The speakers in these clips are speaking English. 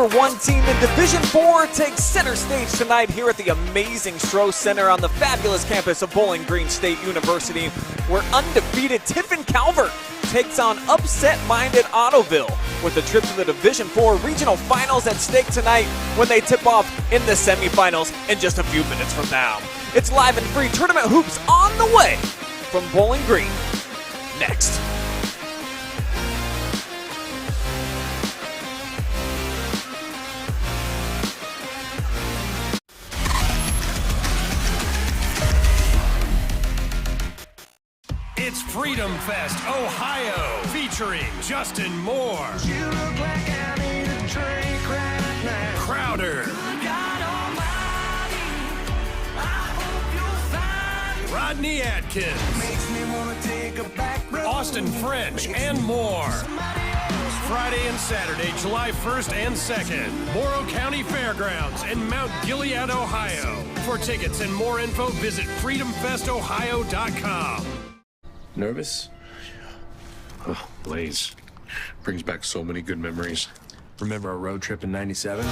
#1 team in Division IV takes center stage tonight here at the amazing Stroh Center on the fabulous campus of Bowling Green State University, where undefeated Tiffin Calvert takes on upset-minded Ottoville, with a trip to the Division IV Regional Finals at stake tonight when they tip off in the semifinals in just a few minutes from now. It's live and free tournament hoops on the way from Bowling Green. Next. It's Freedom Fest, Ohio, featuring Justin Moore, You look like I need a drink right now. Crowder, God Almighty, I hope you'll find Rodney Atkins, makes me wanna take a back road. Austin French, and more. Somebody else. Friday and Saturday, July 1st and 2nd, Morrow County Fairgrounds in Mount Gilead, Ohio. For tickets and more info, visit freedomfestohio.com. Nervous? Oh, Lay's. Brings back so many good memories. Remember our road trip in '97?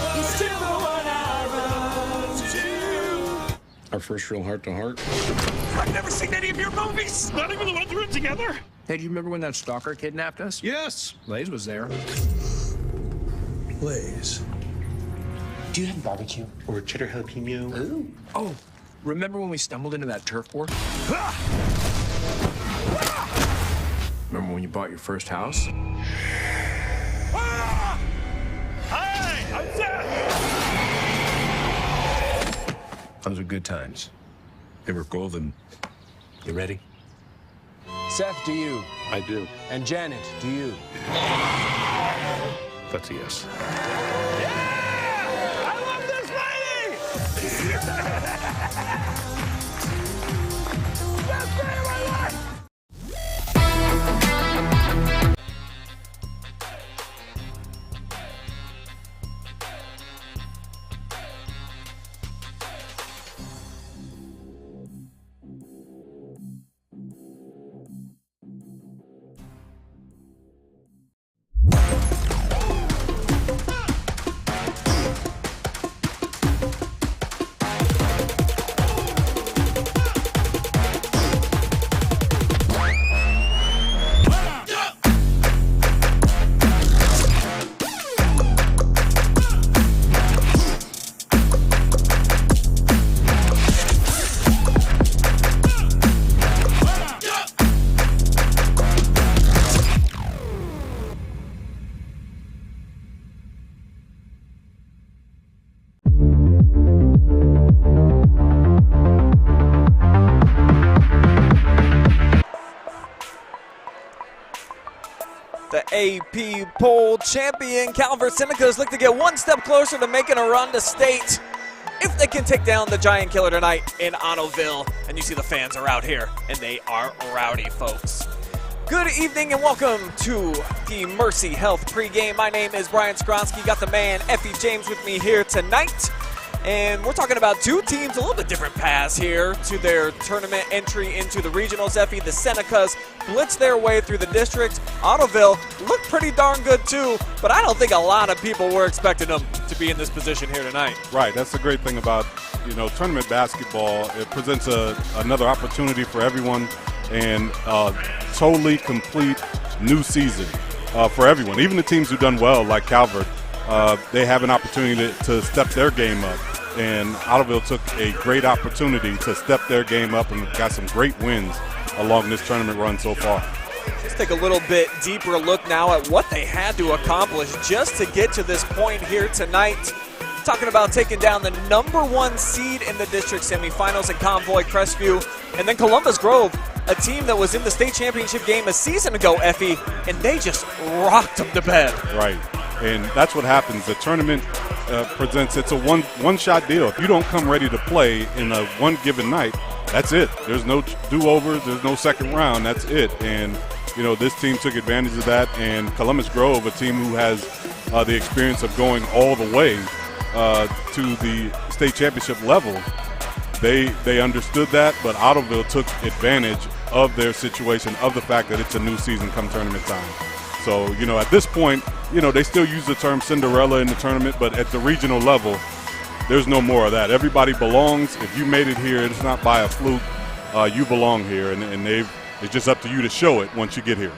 Our first real heart-to-heart. I've never seen any of your movies. Not even the ones we're in together. Hey, do you remember when that stalker kidnapped us? Yes. Lays was there. Lay's. Do you have barbecue or cheddar jalapeno? Ooh. Oh, remember when we stumbled into that turf war? Remember when you bought your first house? Hi, I'm Seth. Those were good times. They were golden. You ready? Seth, do you? I do. And Janet, do you? That's a yes. I love this lady. Best day of my life. The AP poll champion Calvert Senecas look to get one step closer to making a run to state if they can take down the Giant Killer tonight in Ottoville. And you see the fans are out here, and they are rowdy, folks. Good evening and welcome to the Mercy Health pregame. My name is Brian Skowronski. Got the man Effie James with me here tonight. And we're talking about two teams, a little bit different paths here to their tournament entry into the regionals. Effie, the Senecas blitzed their way through the district. Ottoville looked pretty darn good too, but I don't think a lot of people were expecting them to be in this position here tonight. Right, that's the great thing about, tournament basketball. It presents another opportunity for everyone and totally complete new season for everyone. Even the teams who've done well, like Calvert, they have an opportunity to step their game up. And Ottoville took a great opportunity to step their game up and got some great wins along this tournament run so far. Let's take a little bit deeper look now at what they had to accomplish just to get to this point here tonight. Talking about taking down the #1 seed in the district semifinals in Convoy Crestview, and then Columbus Grove, a team that was in the state championship game a season ago, Effie, and they just rocked them to bed. Right, and that's what happens. The tournament presents, it's a one-shot deal. If you don't come ready to play in a one given night, that's it. There's no do-overs, there's no second round, that's it. And, this team took advantage of that, and Columbus Grove, a team who has the experience of going all the way to the state championship level, they understood that, but Ottoville took advantage of their situation, of the fact that it's a new season come tournament time. So, you know, at this point, you know, they still use the term Cinderella in the tournament, but at the regional level, there's no more of that. Everybody belongs. If you made it here, it's not by a fluke. You belong here, and it's just up to you to show it once you get here.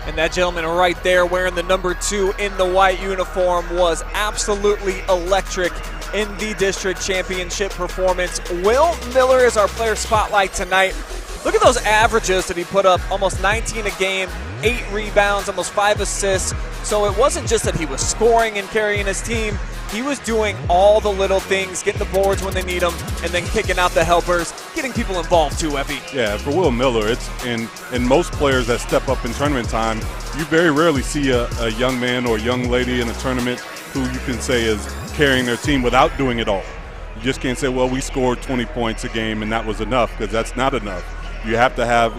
And that gentleman right there wearing the number 2 in the white uniform was absolutely electric in the district championship performance. Will Miller is our player spotlight tonight. Look at those averages that he put up, almost 19 a game, 8 rebounds, almost 5 assists. So it wasn't just that he was scoring and carrying his team. He was doing all the little things, getting the boards when they need them, and then kicking out the helpers, getting people involved too, Effie. Yeah, for Will Miller, it's in most players that step up in tournament time, you very rarely see a young man or a young lady in a tournament who you can say is carrying their team without doing it all. You just can't say, well, we scored 20 points a game and that was enough, because that's not enough. You have to have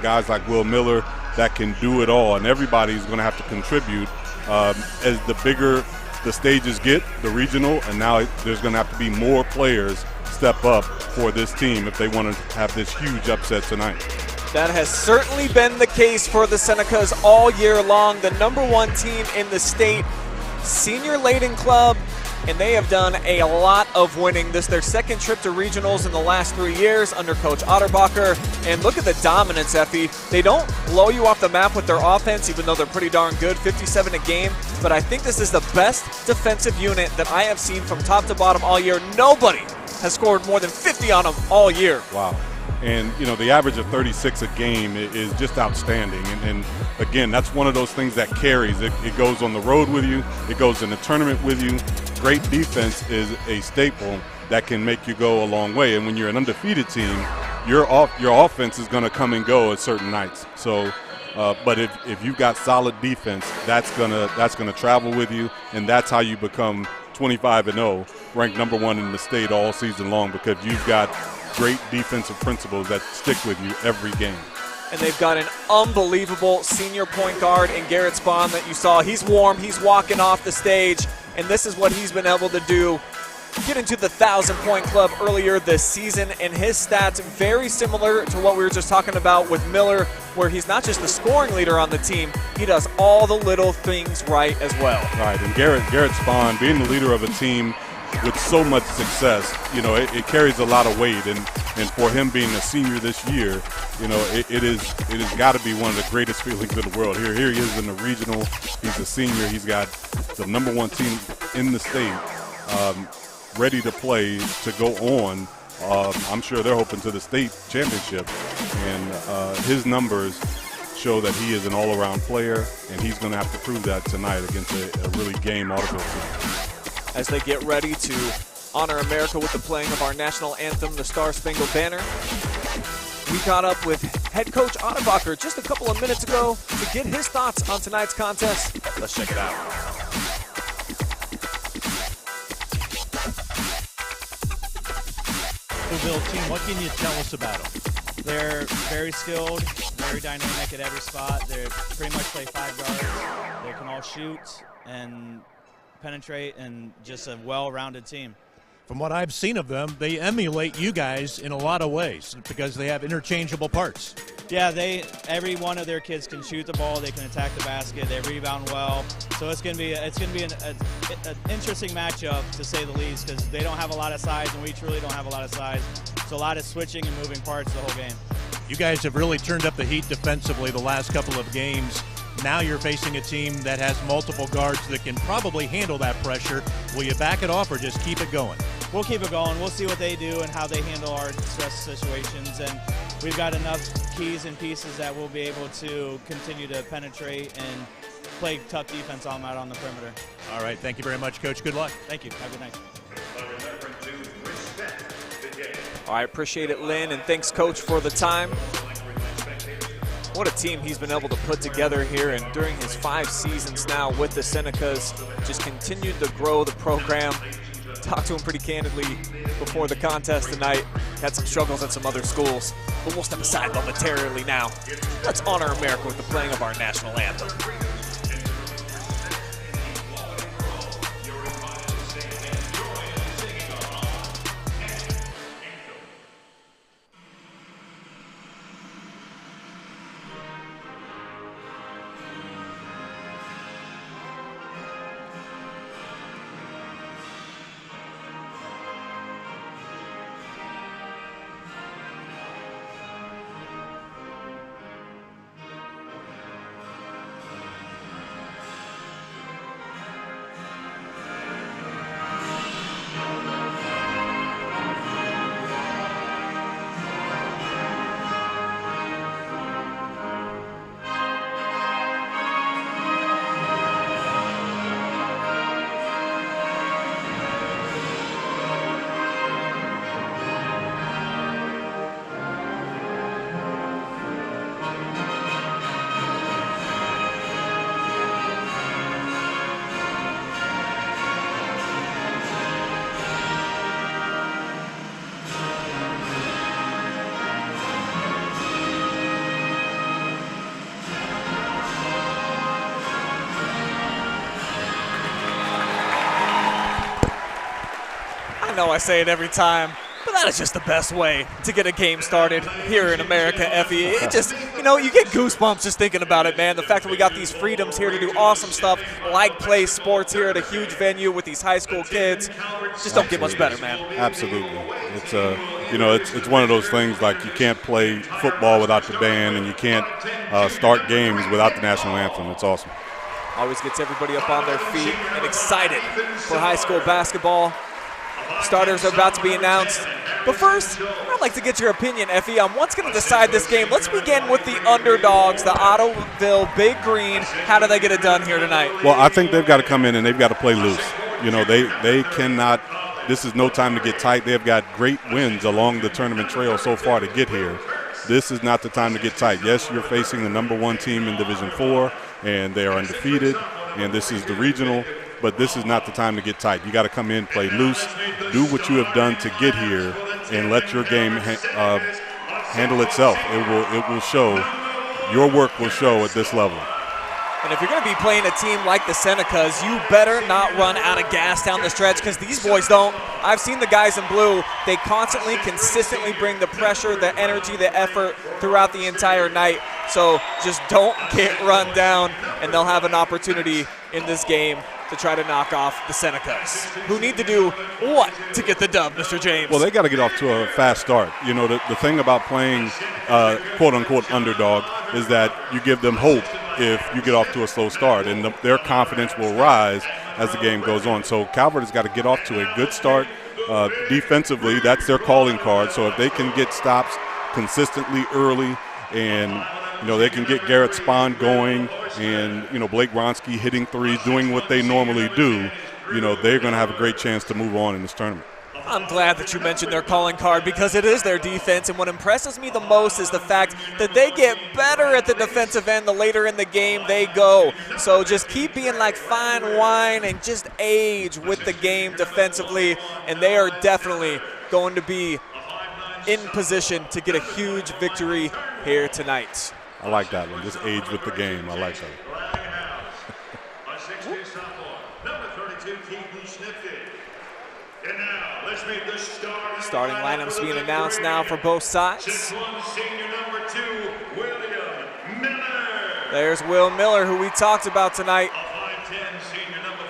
guys like Will Miller that can do it all, and everybody's going to have to contribute as the bigger the stages get, the regional, and now there's going to have to be more players step up for this team if they want to have this huge upset tonight. That has certainly been the case for the Senecas all year long. The number 1 team in the state, senior laden club, and they have done a lot of winning. This is their second trip to regionals in the last 3 years under Coach Otterbacher. And look at the dominance, Effie. They don't blow you off the map with their offense, even though they're pretty darn good, 57 a game. But I think this is the best defensive unit that I have seen from top to bottom all year. Nobody has scored more than 50 on them all year. Wow. And, you know, the average of 36 a game is just outstanding. And again, that's one of those things that carries. It goes on the road with you. It goes in the tournament with you. Great defense is a staple that can make you go a long way. And when you're an undefeated team, your offense is going to come and go at certain nights. So, but if you've got solid defense, that's gonna travel with you, and that's how you become 25-0, ranked number 1 in the state all season long, because you've got great defensive principles that stick with you every game. And they've got an unbelievable senior point guard in Garrett Spahn that you saw. He's warm, he's walking off the stage, and this is what he's been able to do. Get into the 1,000-point club earlier this season, and his stats very similar to what we were just talking about with Miller, where he's not just the scoring leader on the team, he does all the little things right as well. Right, and Garrett Spahn, being the leader of a team with so much success, you know, it carries a lot of weight, and for him being a senior this year, you know, it has got to be one of the greatest feelings in the world. Here he is in the regional. He's a senior. He's got the number 1 team in the state ready to play to go on. I'm sure they're hoping to the state championship, and his numbers show that he is an all-around player, and he's going to have to prove that tonight against a really game Ottoville team. As they get ready to honor America with the playing of our national anthem, the Star Spangled Banner. We caught up with head coach Otterbacher just a couple of minutes ago to get his thoughts on tonight's contest. Let's check it out. Ottoville team, what can you tell us about them? They're very skilled, very dynamic at every spot. They pretty much play 5 guards. They can all shoot and penetrate, and just a well-rounded team. From what I've seen of them, they emulate you guys in a lot of ways because they have interchangeable parts. Yeah, every one of their kids can shoot the ball. They can attack the basket. They rebound well. So it's going to be an interesting matchup, to say the least, because they don't have a lot of size, and we truly don't have a lot of size. So a lot of switching and moving parts the whole game. You guys have really turned up the heat defensively the last couple of games. Now you're facing a team that has multiple guards that can probably handle that pressure. Will you back it off or just keep it going? We'll keep it going. We'll see what they do and how they handle our stress situations. And we've got enough keys and pieces that we'll be able to continue to penetrate and play tough defense on them out on the perimeter. All right. Thank you very much, Coach. Good luck. Thank you. Have a good night. All right, appreciate it, Lynn, and thanks, Coach, for the time. What a team he's been able to put together here, and during his 5 seasons now with the Senecas, just continued to grow the program. Talked to him pretty candidly before the contest tonight. Had some struggles at some other schools, but we'll step aside momentarily now. Let's honor America with the playing of our national anthem. I know I say it every time, but that is just the best way to get a game started here in America, Effie. It just, you know, you get goosebumps just thinking about it, man. The fact that we got these freedoms here to do awesome stuff like play sports here at a huge venue with these high school kids, just don't get much better, man. Absolutely. It's you know, it's one of those things like you can't play football without the band, and you can't start games without the national anthem. It's awesome. Always gets everybody up on their feet and excited for high school basketball. Starters are about to be announced. But first, I'd like to get your opinion, Effie, on what's going to decide this game. Let's begin with the underdogs, the Ottoville Big Green. How do they get it done here tonight? Well, I think they've got to come in and they've got to play loose. You know, they cannot – this is no time to get tight. They've got great wins along the tournament trail so far to get here. This is not the time to get tight. Yes, you're facing the #1 team in Division IV, and they are undefeated, and this is the regional. But this is not the time to get tight. You got to come in, play loose, do what you have done to get here, and let your game handle itself. It will show. Your work will show at this level. And if you're going to be playing a team like the Senecas, you better not run out of gas down the stretch, because these boys don't. I've seen the guys in blue. They constantly, consistently bring the pressure, the energy, the effort throughout the entire night. So just don't get run down, and they'll have an opportunity in this game to try to knock off the Senecas, who need to do what to get the dub, Mr. James? Well, they got to get off to a fast start. You know, the thing about playing quote-unquote underdog is that you give them hope if you get off to a slow start, and their confidence will rise as the game goes on. So Calvert has got to get off to a good start. Defensively, that's their calling card. So if they can get stops consistently early, and you know, they can get Garrett Spahn going, and you know, Blake Wronski hitting threes, doing what they normally do, you know, they're going to have a great chance to move on in this tournament. I'm glad that you mentioned their calling card, because it is their defense, and what impresses me the most is the fact that they get better at the defensive end the later in the game they go. So just keep being like fine wine and just age with the game defensively, and they are definitely going to be in position to get a huge victory here tonight. I like that one. Just age with the game. I like that. Starting lineups being announced now for both sides. There's Will Miller, who we talked about tonight.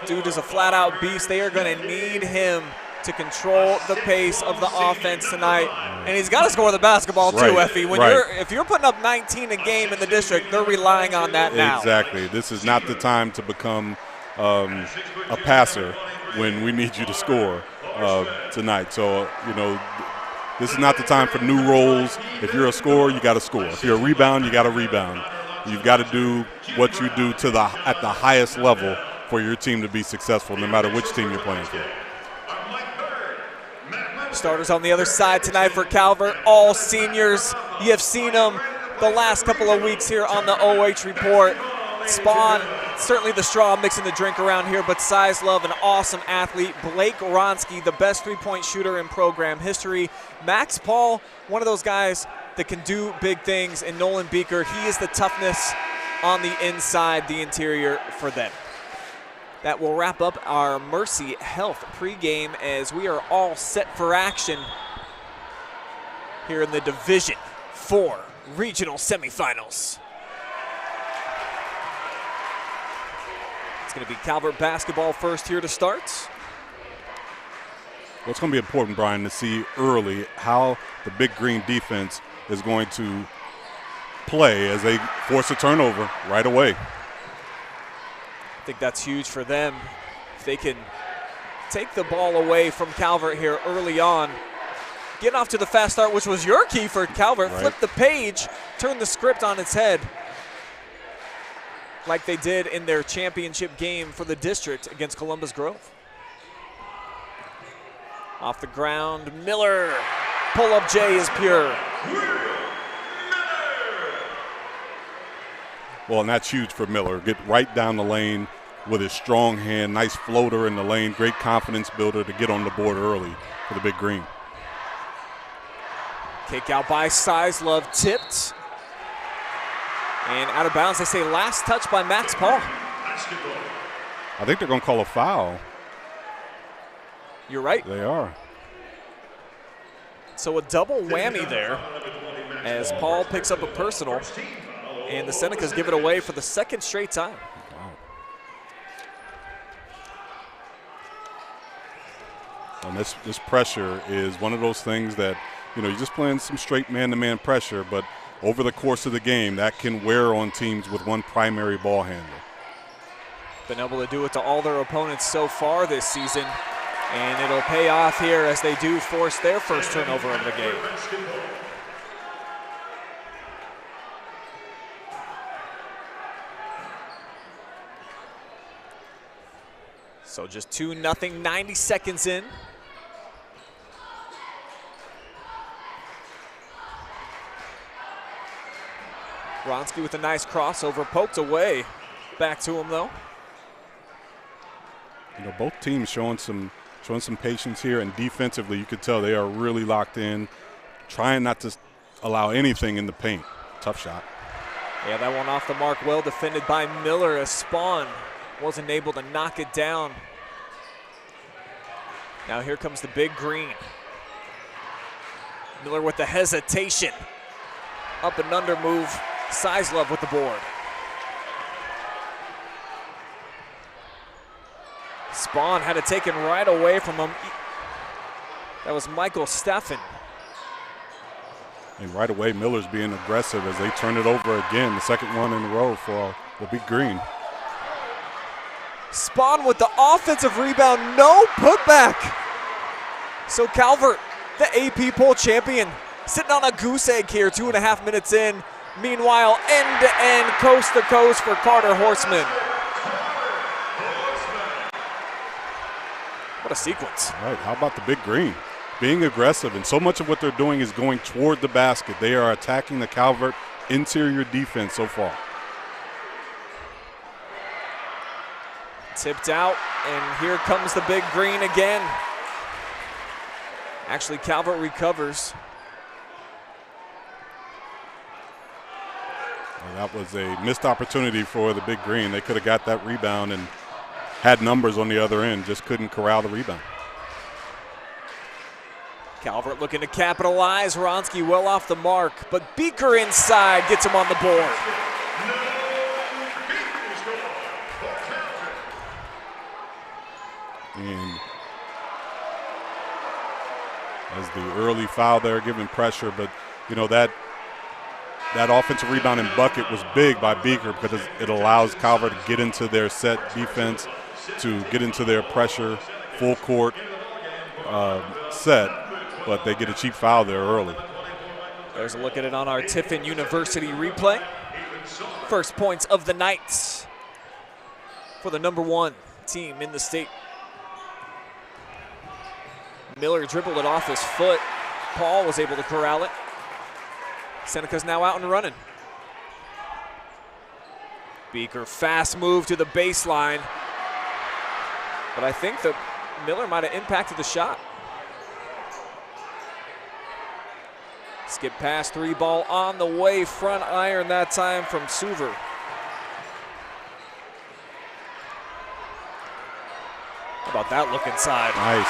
Dude is a flat-out beast. They are going to need him to control the pace of the offense tonight. And he's got to score the basketball too, Effie. If you're putting up 19 a game in the district, they're relying on that now. Exactly. This is not the time to become a passer when we need you to score tonight. So, you know, this is not the time for new roles. If you're a scorer, you got to score. If you're a rebound, you got to rebound. You've got to do what you do at the highest level for your team to be successful, no matter which team you're playing for. Starters on the other side tonight for Calvert, all seniors. You have seen them the last couple of weeks here on the OH Report. Spahn, certainly the straw mixing the drink around here, but Size Love, an awesome athlete. Blake Wronski, the best three-point shooter in program history. Max Paul, one of those guys that can do big things. And Nolan Beaker, he is the toughness on the inside, the interior for them. That will wrap up our Mercy Health pregame as we are all set for action here in the Division IV Regional Semifinals. It's going to be Calvert basketball first here to start. Well, it's going to be important, Brian, to see early how the Big Green defense is going to play as they force a turnover right away. I think that's huge for them. If they can take the ball away from Calvert here early on, get off to the fast start, which was your key for Calvert, flip the page, turn the script on its head, like they did in their championship game for the district against Columbus Grove. Off the ground, Miller, pull-up J is pure. Well, and that's huge for Miller. Get right down the lane with his strong hand, nice floater in the lane, great confidence builder to get on the board early for the Big Green. Kick out by Size Love, tipped. And out of bounds, they say last touch by Max Paul. I think they're going to call a foul. You're right. They are. So a double whammy there as Paul picks up a personal, and the Senecas give it away for the second straight time. And this pressure is one of those things that, you know, you're just playing some straight man-to-man pressure, but over the course of the game, that can wear on teams with one primary ball handler. Been able to do it to all their opponents so far this season, and it'll pay off here as they do force their first turnover of the game. So just 2-0, 90 seconds in. Skowronski with a nice crossover, poked away. Back to him though. You know, both teams showing some patience here, and defensively you could tell they are really locked in, trying not to allow anything in the paint. Tough shot. Yeah, that one off the mark, well defended by Miller as Spawn wasn't able to knock it down. Now here comes the big green. Miller with the hesitation. Up and under move. Size Love with the board. Spawn had it taken right away from him. That was Michael Steffen. And right away, Miller's being aggressive as they turn it over again, the second one in a row for the big green. Spawn with the offensive rebound, no putback. So Calvert, the AP poll champion, sitting on a goose egg here, 2.5 minutes in. Meanwhile, end-to-end, coast-to-coast for Carter Horseman. What a sequence. All right, how about the big green? Being aggressive, and so much of what they're doing is going toward the basket. They are attacking the Calvert interior defense so far. Tipped out, and here comes the big green again. Actually, Calvert recovers. And that was a missed opportunity for the big green. They could have got that rebound and had numbers on the other end, just couldn't corral the rebound. Calvert looking to capitalize. Skowronski well off the mark, but Beaker inside gets him on the board. And as the early foul there, giving pressure, but you know that offensive rebound and bucket was big by Beaker because it allows Calvert to get into their set defense, to get into their pressure, full court set, but they get a cheap foul there early. There's a look at it on our Tiffin University replay. First points of the night for the #1 team in the state. Miller dribbled it off his foot. Paul was able to corral it. Senecas now out and running. Beaker, fast move to the baseline. But I think that Miller might have impacted the shot. Skip pass, 3 ball on the way, front iron that time from Suver. How about that look inside? Nice.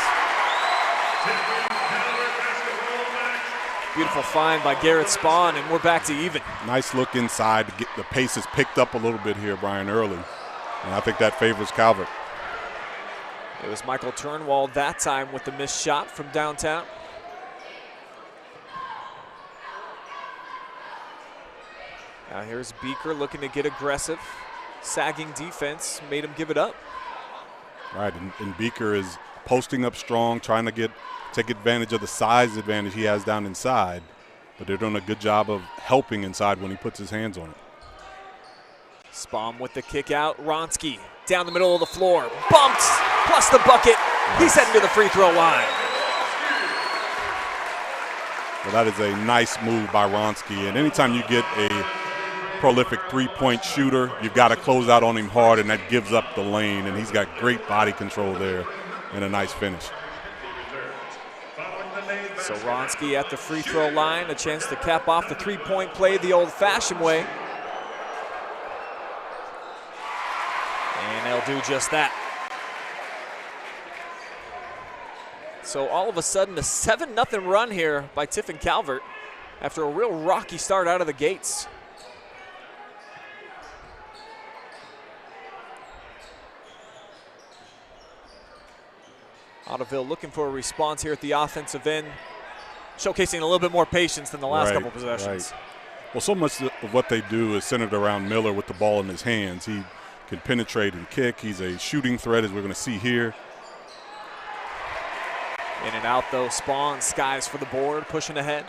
Beautiful find by Garrett Spawn, and we're back to even. Nice look inside to get the pace is picked up a little bit here, Brian, early. And I think that favors Calvert. It was Michael Turnwald that time with the missed shot from downtown. Now here's Beaker looking to get aggressive. Sagging defense made him give it up. Right, and Beaker is posting up strong, trying to take advantage of the size advantage he has down inside, but they're doing a good job of helping inside when he puts his hands on it. Spawn with the kick out. Skowronski down the middle of the floor. Bumps, plus the bucket. He's heading to the free throw line. Well, that is a nice move by Skowronski, and anytime you get a prolific three-point shooter, you've got to close out on him hard, and that gives up the lane, and he's got great body control there and a nice finish. So Skowronski at the free throw line, a chance to cap off the three-point play the old-fashioned way. And they'll do just that. So all of a sudden, a 7-0 run here by Tiffin Calvert after a real rocky start out of the gates. Ottoville looking for a response here at the offensive end, showcasing a little bit more patience than the last couple possessions. Right. Well, so much of what they do is centered around Miller with the ball in his hands. He can penetrate and kick. He's a shooting threat, as we're going to see here. In and out, though. Spawn skies for the board, pushing ahead.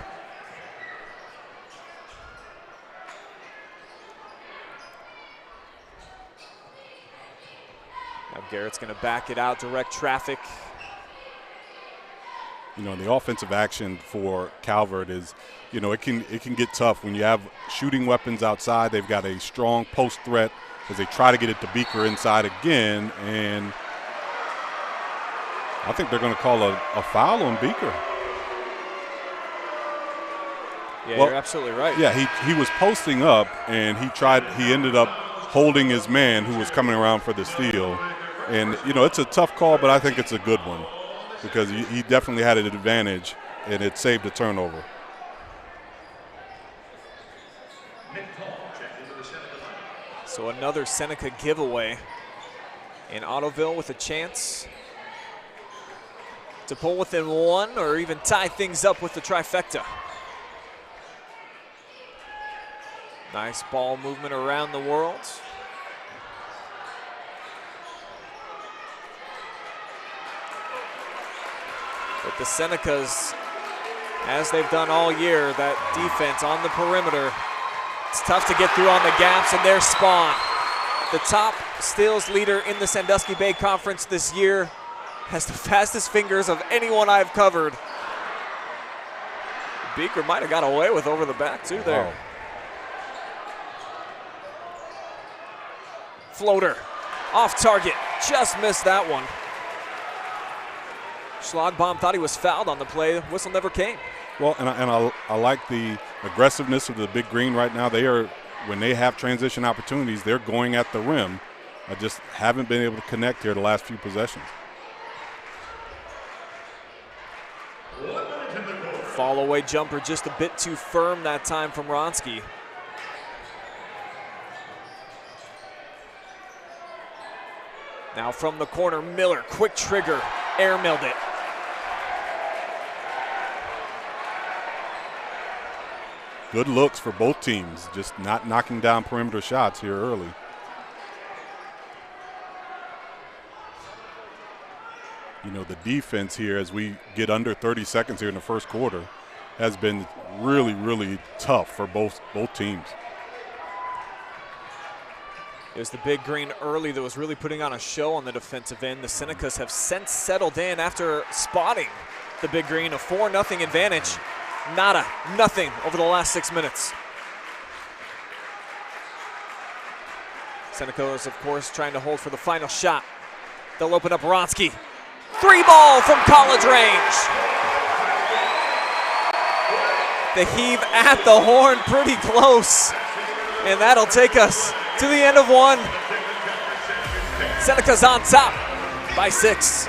Now Garrett's going to back it out, direct traffic. You know, the offensive action for Calvert is, you know, it can get tough when you have shooting weapons outside. They've got a strong post threat as they try to get it to Beaker inside again, and I think they're going to call a foul on Beaker. Yeah, well, you're absolutely right. Yeah, he was posting up, and he ended up holding his man who was coming around for the steal. And, you know, it's a tough call, but I think it's a good one because he definitely had an advantage, and it saved a turnover. So another Seneca giveaway. And Ottoville with a chance to pull within one or even tie things up with the trifecta. Nice ball movement around the world. But the Senecas, as they've done all year, that defense on the perimeter, it's tough to get through on the gaps, and there's Spawn. The top steals leader in the Sandusky Bay Conference this year, has the fastest fingers of anyone I've covered. Beaker might have got away with over the back too there. Wow. Floater, off target, just missed that one. Schlagbaum thought he was fouled on the play. Whistle never came. Well, and I like the aggressiveness of the Big Green right now. They are, when they have transition opportunities, they're going at the rim. I just haven't been able to connect here the last few possessions. Fall away jumper just a bit too firm that time from Ronski. Now from the corner, Miller, quick trigger, airmailed it. Good looks for both teams, just not knocking down perimeter shots here early. You know, the defense here as we get under 30 seconds here in the first quarter has been really, really tough for both teams. It was the Big Green early that was really putting on a show on the defensive end. The Senecas have since settled in after spotting the Big Green, a 4-0 advantage. Nada, nothing over the last 6 minutes. Senecas, of course, trying to hold for the final shot. They'll open up Ronski. 3-ball from college range. The heave at the horn, pretty close. And that'll take us to the end of one. Senecas on top by 6.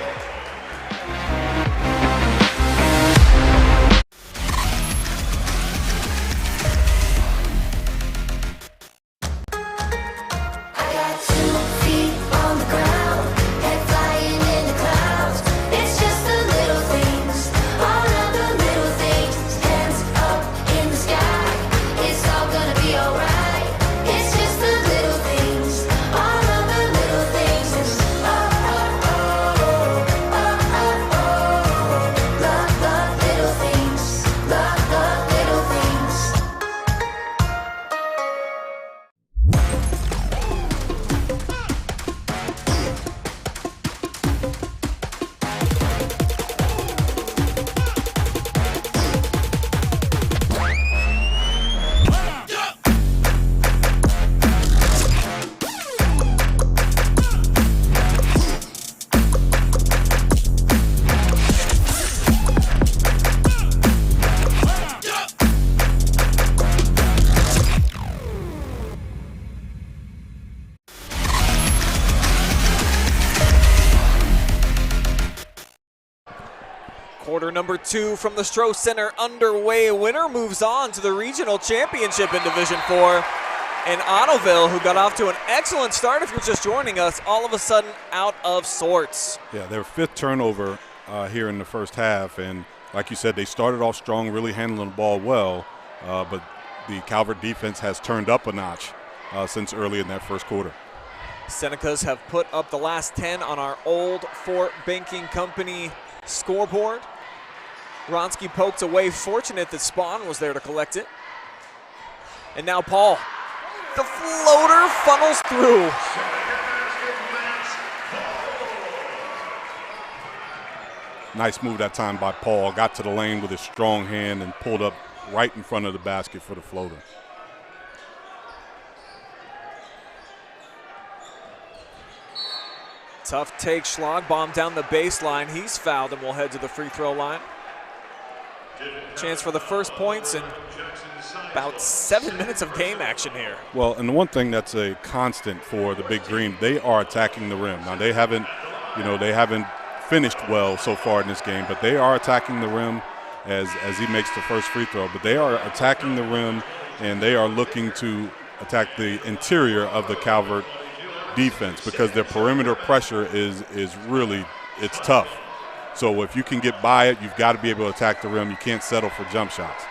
Quarter number 2 from the Stroh Center underway. Winner moves on to the regional championship in Division IV. And Ottoville, who got off to an excellent start if you're just joining us, all of a sudden out of sorts. Yeah, their 5th turnover here in the first half. And like you said, they started off strong, really handling the ball well. But the Calvert defense has turned up a notch since early in that first quarter. Senecas have put up the last 10 on our old Fort Banking Company scoreboard. Skowronski poked away, fortunate that Spawn was there to collect it. And now Paul. The floater funnels through. Nice move that time by Paul. Got to the lane with his strong hand and pulled up right in front of the basket for the floater. Tough take, Schlagbaum down the baseline. He's fouled and will head to the free throw line. Chance for the first points and about 7 minutes of game action here. Well, and the one thing that's a constant for the Big Green, they are attacking the rim. Now they haven't finished well so far in this game, but they are attacking the rim as he makes the first free throw. But they are attacking the rim, and they are looking to attack the interior of the Calvert defense because their perimeter pressure is really, it's tough. So if you can get by it, you've got to be able to attack the rim. You can't settle for jump shots.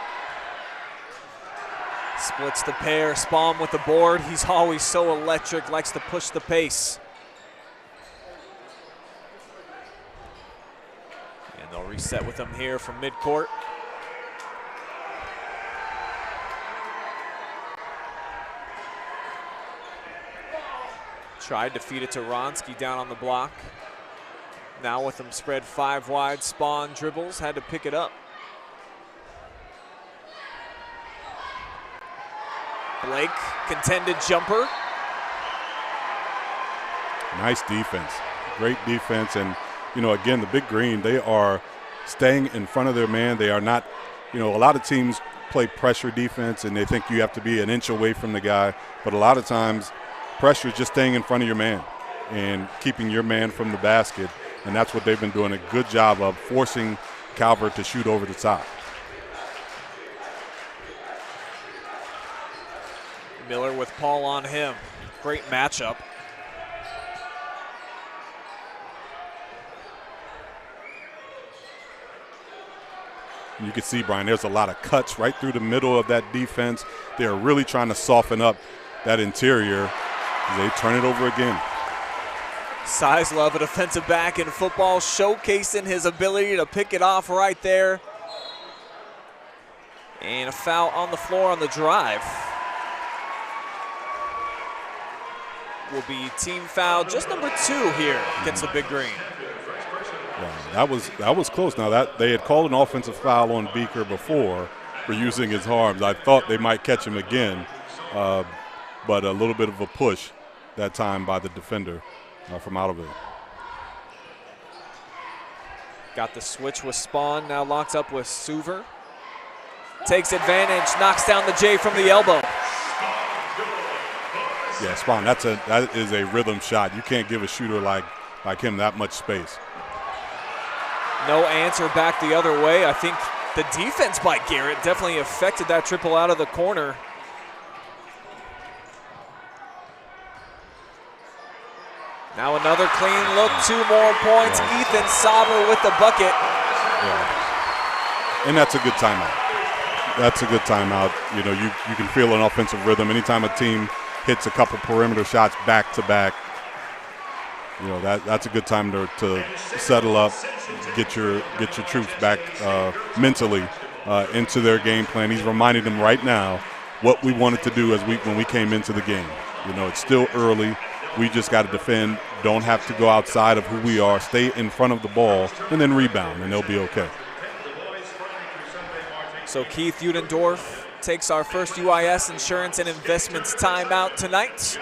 Splits the pair, Spawn with the board. He's always so electric, likes to push the pace. And they'll reset with him here from midcourt. Tried to feed it to Skowronski down on the block. Now with him spread 5 wide, Spawn dribbles, had to pick it up. Blake, contended jumper. Nice defense, great defense. And, again, the Big Green, they are staying in front of their man. They are not, a lot of teams play pressure defense and they think you have to be an inch away from the guy. But a lot of times, pressure is just staying in front of your man and keeping your man from the basket. And that's what they've been doing a good job of, forcing Calvert to shoot over the top. Miller with Paul on him. Great matchup. And you can see, Brian, there's a lot of cuts right through the middle of that defense. They're really trying to soften up that interior. They turn it over again. Size Love, a defensive back in football, showcasing his ability to pick it off right there. And a foul on the floor on the drive. Will be team foul, just number 2 here against the Big Green. Yeah, that was close. Now that they had called an offensive foul on Beaker before for using his arms. I thought they might catch him again, but a little bit of a push that time by the defender from Ottoville. Got the switch with Spawn, now locked up with Suver. Takes advantage, knocks down the J from the elbow. Yeah, Spawn, that is a rhythm shot. You can't give a shooter like him that much space. No answer back the other way. I think the defense by Garrett definitely affected that triple out of the corner. Now another clean look, 2 more points. Yeah. Ethan Sauber with the bucket. Yeah. And that's a good timeout. That's a good timeout. You can feel an offensive rhythm. Anytime a team hits a couple perimeter shots back to back, that's a good time to settle up, get your troops back mentally into their game plan. He's reminding them right now what we wanted to do when we came into the game. It's still early. We just got to defend, don't have to go outside of who we are, stay in front of the ball, and then rebound, and they'll be okay. So Keith Udendorf takes our first UIS Insurance and Investments timeout tonight.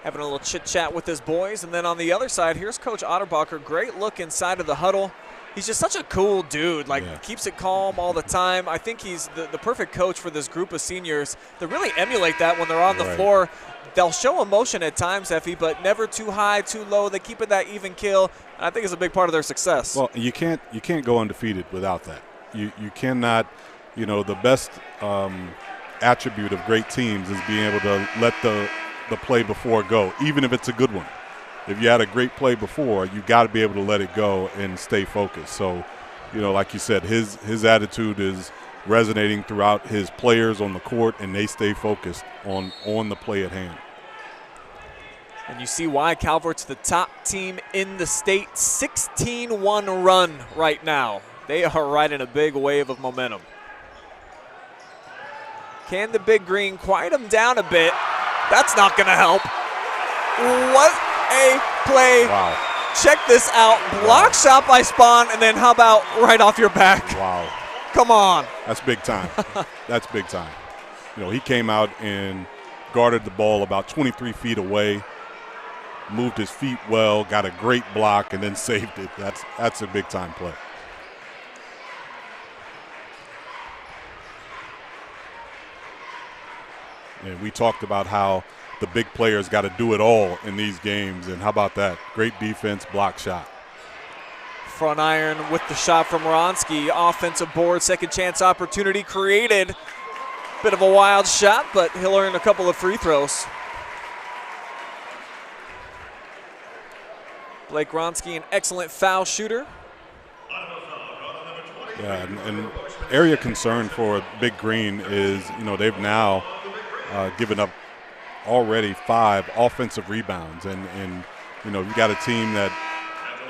Having a little chit-chat with his boys. And then on the other side, here's Coach Otterbacher. Great look inside of the huddle. He's just such a cool dude, keeps it calm all the time. I think he's the perfect coach for this group of seniors that really emulate that when they're on the floor. They'll show emotion at times, Effie, but never too high, too low. They keep it that even keel, and I think it's a big part of their success. Well, you can't go undefeated without that. You cannot, the best attribute of great teams is being able to let the play before go, even if it's a good one. If you had a great play before, you got to be able to let it go and stay focused. So, like you said, his attitude is resonating throughout his players on the court, and they stay focused on the play at hand. And you see why Calvert's the top team in the state. 16-1 run right now. They are riding a big wave of momentum. Can the Big Green quiet them down a bit? That's not going to help. What a play. Wow. Check this out. Block shot by Spawn, and then how about right off your back? Wow. Come on. That's big time. That's big time. He came out and guarded the ball about 23 feet away, moved his feet well, got a great block, and then saved it. That's a big-time play. And we talked about how the big players got to do it all in these games, and how about that? Great defense, block shot. Front iron with the shot from Skowronski. Offensive board, second chance opportunity created. Bit of a wild shot, but he'll earn a couple of free throws. Blake Skowronski, an excellent foul shooter. Yeah, and area concern for Big Green is, they've now given up already 5 offensive rebounds. And you've got a team that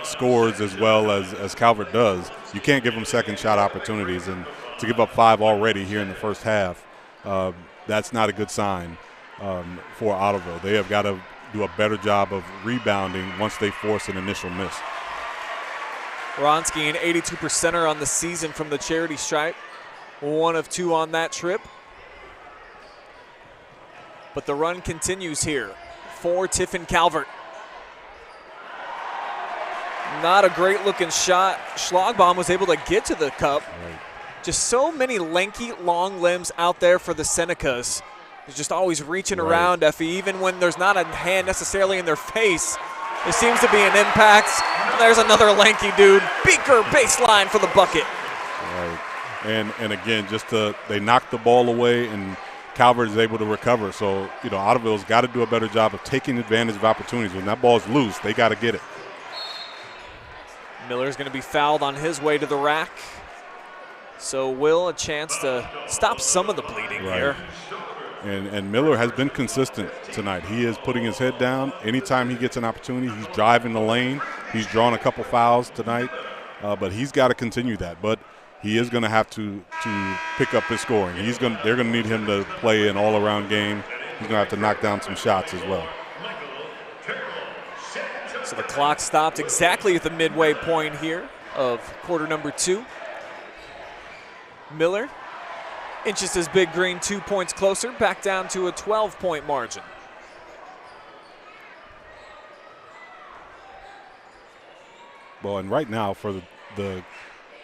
scores as well as Calvert does. You can't give them second shot opportunities. And to give up 5 already here in the first half, that's not a good sign for Ottoville. They have got to do a better job of rebounding once they force an initial miss. Skowronski, an 82%er on the season from the charity stripe. 1 of 2 on that trip. But the run continues here for Tiffin Calvert. Not a great looking shot. Schlagbaum was able to get to the cup. Right. Just so many lanky, long limbs out there for the Senecas. They're just always reaching around, Effie, even when there's not a hand necessarily in their face. There seems to be an impact. There's another lanky dude. Beaker baseline for the bucket. Right. And again, they knocked the ball away, and Calvert is able to recover. So, Ottoville's got to do a better job of taking advantage of opportunities. When that ball's loose, they got to get it. Miller's going to be fouled on his way to the rack. So Will a chance to stop some of the bleeding here. And Miller has been consistent tonight. He is putting his head down. Anytime he gets an opportunity, he's driving the lane. He's drawn a couple fouls tonight, but he's got to continue that. But he is going to have to pick up his scoring. They're going to need him to play an all-around game. He's going to have to knock down some shots as well. So the clock stopped exactly at the midway point here of quarter number 2. Miller inches his Big Green 2 points closer, back down to a 12-point margin. Well, and right now for the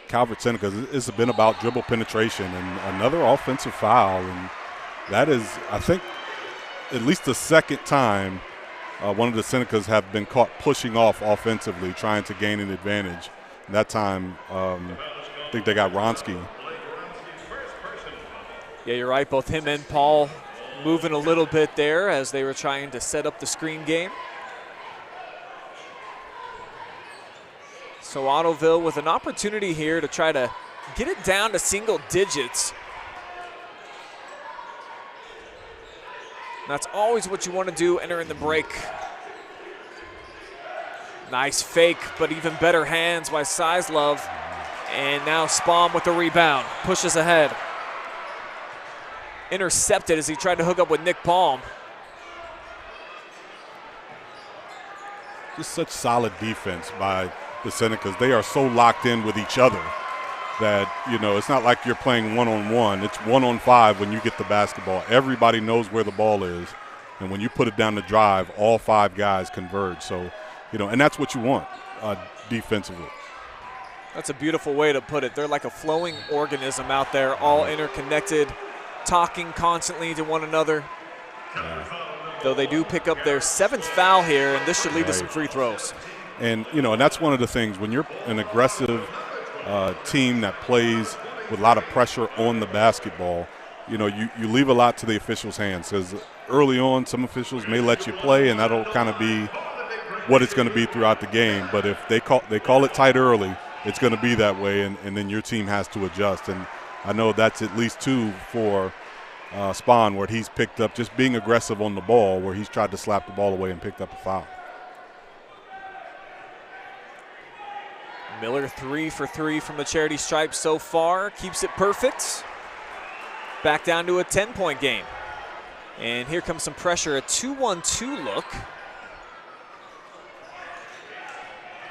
Calvert Senecas, it's been about dribble penetration and another offensive foul. And that is, I think, at least the second time one of the Senecas have been caught pushing off offensively, trying to gain an advantage. And that time, I think they got Skowronski. Yeah, you're right. Both him and Paul moving a little bit there as they were trying to set up the screen game. So Ottoville with an opportunity here to try to get it down to single digits. That's always what you want to do entering the break. Nice fake, but even better hands by Sizlove. And now Spawn with the rebound, pushes ahead. Intercepted as he tried to hook up with Nick Palm. Just such solid defense by the Senecas. They are so locked in with each other that, it's not like you're playing one-on-one. It's 1-on-5 when you get the basketball. Everybody knows where the ball is. And when you put it down the drive, all 5 guys converge. So, and that's what you want defensively. That's a beautiful way to put it. They're like a flowing organism out there, all interconnected, talking constantly to one another. Though they do pick up their 7th foul here, and this should lead to some free throws. And, you know, and that's one of the things. When you're an aggressive team that plays with a lot of pressure on the basketball, you know, you leave a lot to the officials' hands, because early on some officials may let you play, and that'll kind of be what it's going to be throughout the game. But if they call it tight early, it's going to be that way, and then your team has to adjust. And I know that's at least 2 for Spahn, where he's picked up just being aggressive on the ball, where he's tried to slap the ball away and picked up a foul. Miller 3 for 3 from the charity stripe so far, keeps it perfect. Back down to a 10-point game. And here comes some pressure, a 2-1-2 look.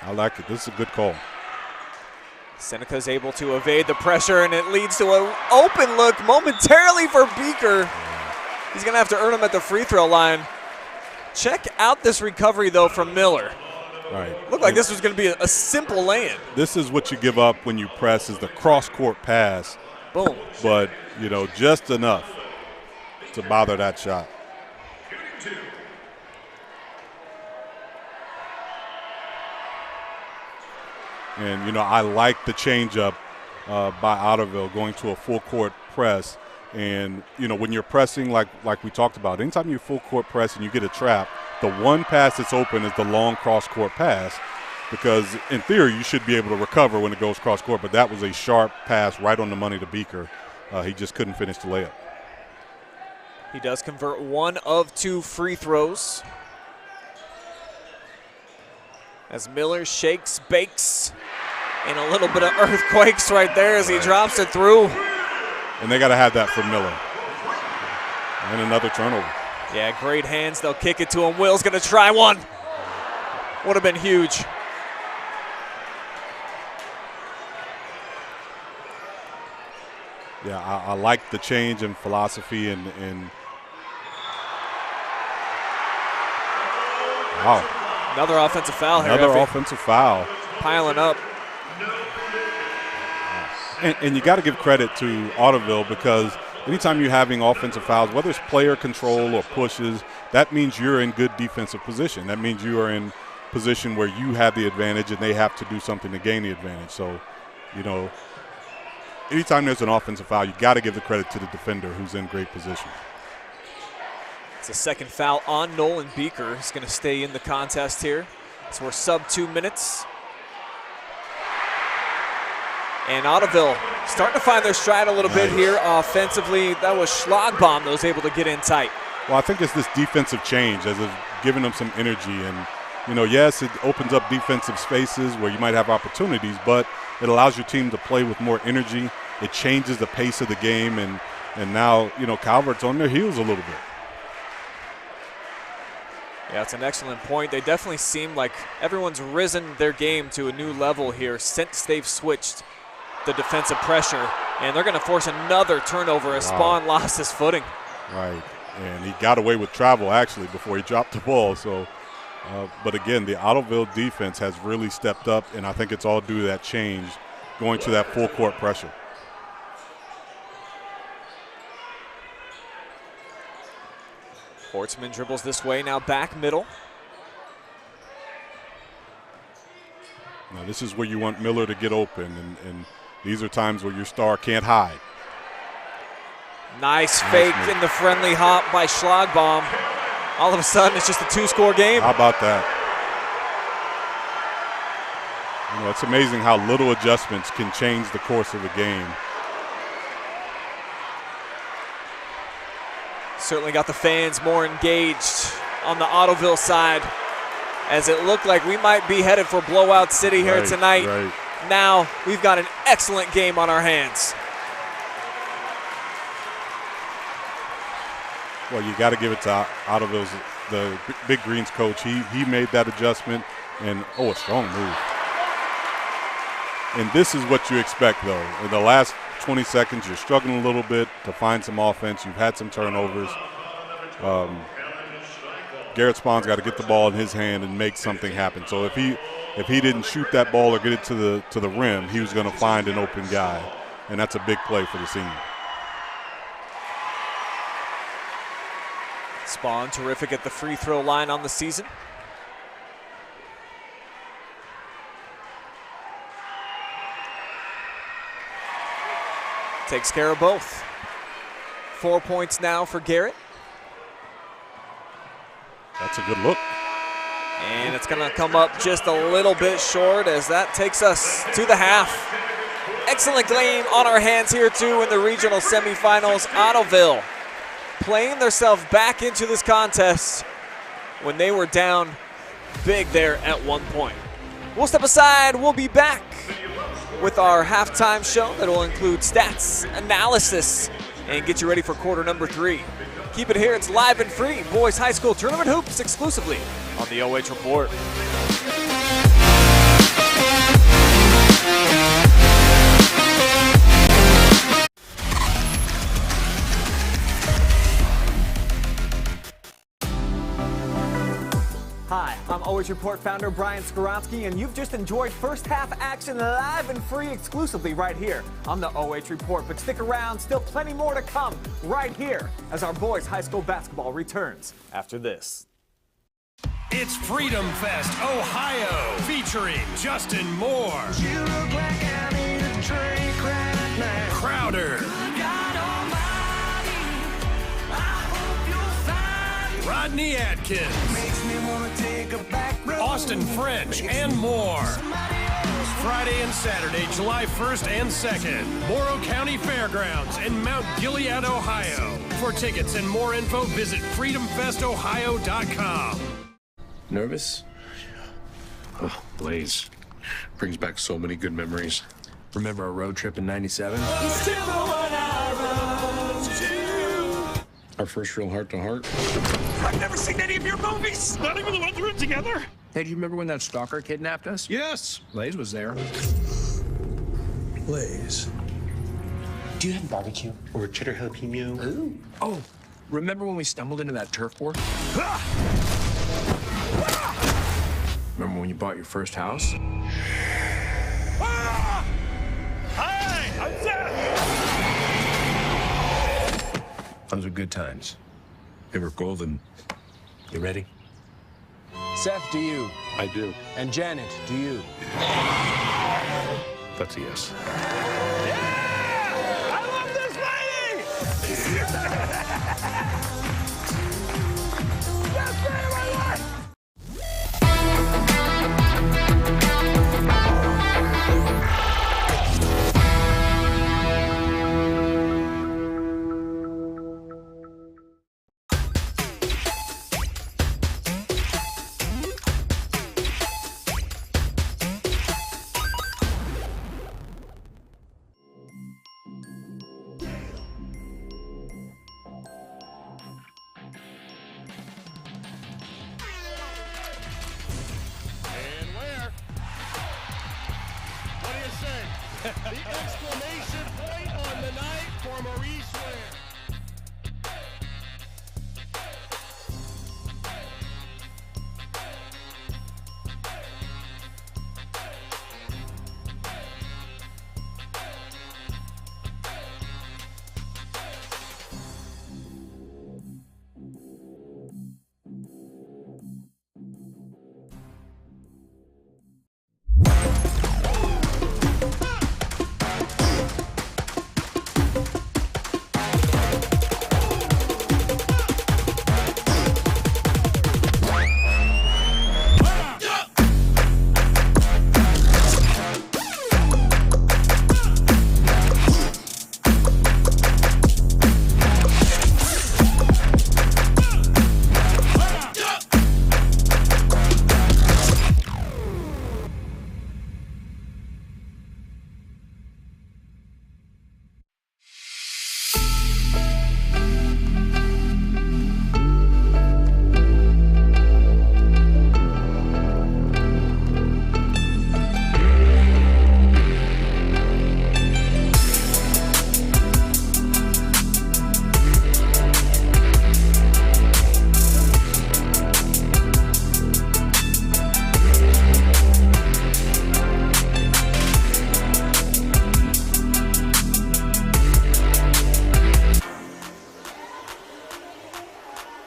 I like it. This is a good call. Senecas able to evade the pressure, and it leads to an open look momentarily for Beaker. He's going to have to earn him at the free throw line. Check out this recovery, though, from Miller. Right. Looked like this was going to be a simple lay-in. This is what you give up when you press, is the cross-court pass. Boom. But, you know, just enough to bother that shot. And, you know, I like the changeup by Ottoville, going to a full-court press. And, you know, when you're pressing, like we talked about, anytime you full-court press and you get a trap, the one pass that's open is the long cross-court pass, because in theory you should be able to recover when it goes cross-court, but that was a sharp pass right on the money to Beaker. He just couldn't finish the layup. He does convert 1 of 2 free throws. As Miller shakes, bakes, and a little bit of earthquakes right there as he drops it through. And they got to have that for Miller. And another turnover. Yeah, great hands. They'll kick it to him. Will's going to try one. Would have been huge. Yeah, I like the change in philosophy and wow. Another offensive foul here. Another Effie. offensive foul. Piling up. And you got to give credit to Ottoville, because anytime you're having offensive fouls, whether it's player control or pushes, that means you're in good defensive position. That means you are in position where you have the advantage and they have to do something to gain the advantage. So, you know, anytime there's an offensive foul, you got to give the credit to the defender who's in great position. It's a second foul on Nolan Beaker. He's going to stay in the contest here. So we're sub 2 minutes. And Ottoville starting to find their stride a little bit here offensively. That was Schlagbaum that was able to get in tight. Well, I think it's this defensive change as it's giving them some energy. And, you know, yes, it opens up defensive spaces where you might have opportunities, but it allows your team to play with more energy. It changes the pace of the game. And now, you know, Calvert's on their heels a little bit. Yeah, it's an excellent point. They definitely seem like everyone's risen their game to a new level here since they've switched the defensive pressure, and they're going to force another turnover as Spahn lost his footing. Right, and he got away with travel actually before he dropped the ball. So, but again, the Ottoville defense has really stepped up, and I think it's all due to that change, going to that full court pressure. Hortzman dribbles this way, now back middle. Now this is where you want Miller to get open, and these are times where your star can't hide. Nice fake in the friendly hop by Schlagbaum. All of a sudden, it's just a 2-score game. How about that? You know, it's amazing how little adjustments can change the course of a game. Certainly got the fans more engaged on the Ottoville side, as it looked like we might be headed for blowout city here tonight. Right. Now we've got an excellent game on our hands. Well, you got to give it to Ottoville's, the Big Greens coach. He made that adjustment, and a strong move. And this is what you expect, though. In the last 20 seconds, you're struggling a little bit to find some offense. You've had some turnovers. Garrett Spawn's got to get the ball in his hand and make something happen. So if he didn't shoot that ball or get it to the rim, he was going to find an open guy, and that's a big play for the senior. Spawn terrific at the free throw line on the season. Takes care of both. 4 points now for Garrett. That's a good look. And it's going to come up just a little bit short as that takes us to the half. Excellent game on our hands here too in the regional semifinals. Ottoville playing themselves back into this contest when they were down big there at one point. We'll step aside. We'll be back with our halftime show that will include stats, analysis, and get you ready for quarter number 3. Keep it here. It's live and free. Boys High School Tournament Hoops exclusively on the OH Report. Hi, I'm OH Report founder Brian Skowronski, and you've just enjoyed first half action live and free exclusively right here on the OH Report. But stick around, still plenty more to come right here as our boys high school basketball returns after this. It's Freedom Fest Ohio, featuring Justin Moore, You look like I need a drink right now. Crowder, God almighty, I hope you'll find Rodney Atkins, makes me wanna take a back road. Austin French, and more. Friday and Saturday, July 1st and 2nd, Morrow County Fairgrounds in Mount Gilead, Ohio. For tickets and more info, visit freedomfestohio.com. Nervous? Oh, Blaze. Brings back so many good memories. Remember our road trip in '97? Our first real heart-to-heart. I've never seen any of your movies. Not even the ones we're in together. Hey, do you remember when that stalker kidnapped us? Yes. Blaze was there. Blaze. Do you have barbecue or cheddar jalapeno? Ooh. Oh, remember when we stumbled into that turf war? Remember when you bought your first house? Hi, I'm Seth. Those were good times. They were golden. You ready? Seth, do you? I do. And Janet, do you? That's a yes. I love this lady. Best day of my life.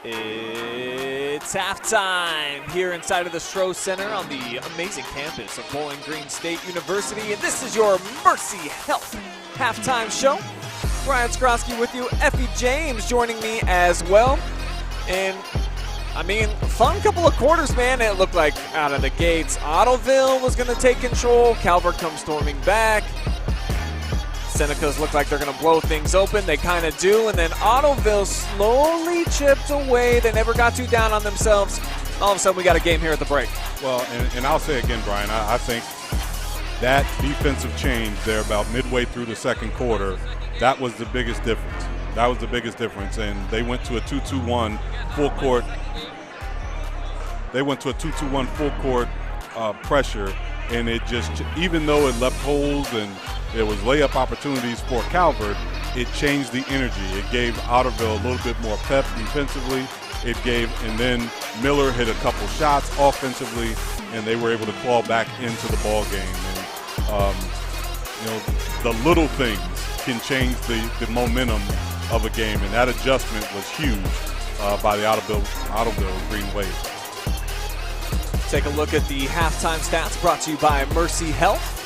It's halftime here inside of the Stroh Center on the amazing campus of Bowling Green State University, and this is your Mercy Health halftime show. Brian Skowronski with you, Effie James joining me as well. And I mean, fun couple of quarters, man. It looked like out of the gates, Ottoville was going to take control. Calvert comes storming back. Senecas look like they're going to blow things open. They kind of do, and then Ottoville slowly chipped away. They never got too down on themselves. All of a sudden, we got a game here at the break. Well, and I'll say again, Brian, I think that defensive change there about midway through the second quarter, that was the biggest difference. That was the biggest difference, and they went to a 2-2-1 full court. They went to a 2-2-1 full court pressure, and it just, even though it left holes and there was layup opportunities for Calvert, it changed the energy. It gave Ottoville a little bit more pep defensively. And then Miller hit a couple shots offensively, and they were able to claw back into the ball game. And the little things can change the momentum of a game, and that adjustment was huge by the Ottoville Green Wave. Take a look at the halftime stats brought to you by Mercy Health.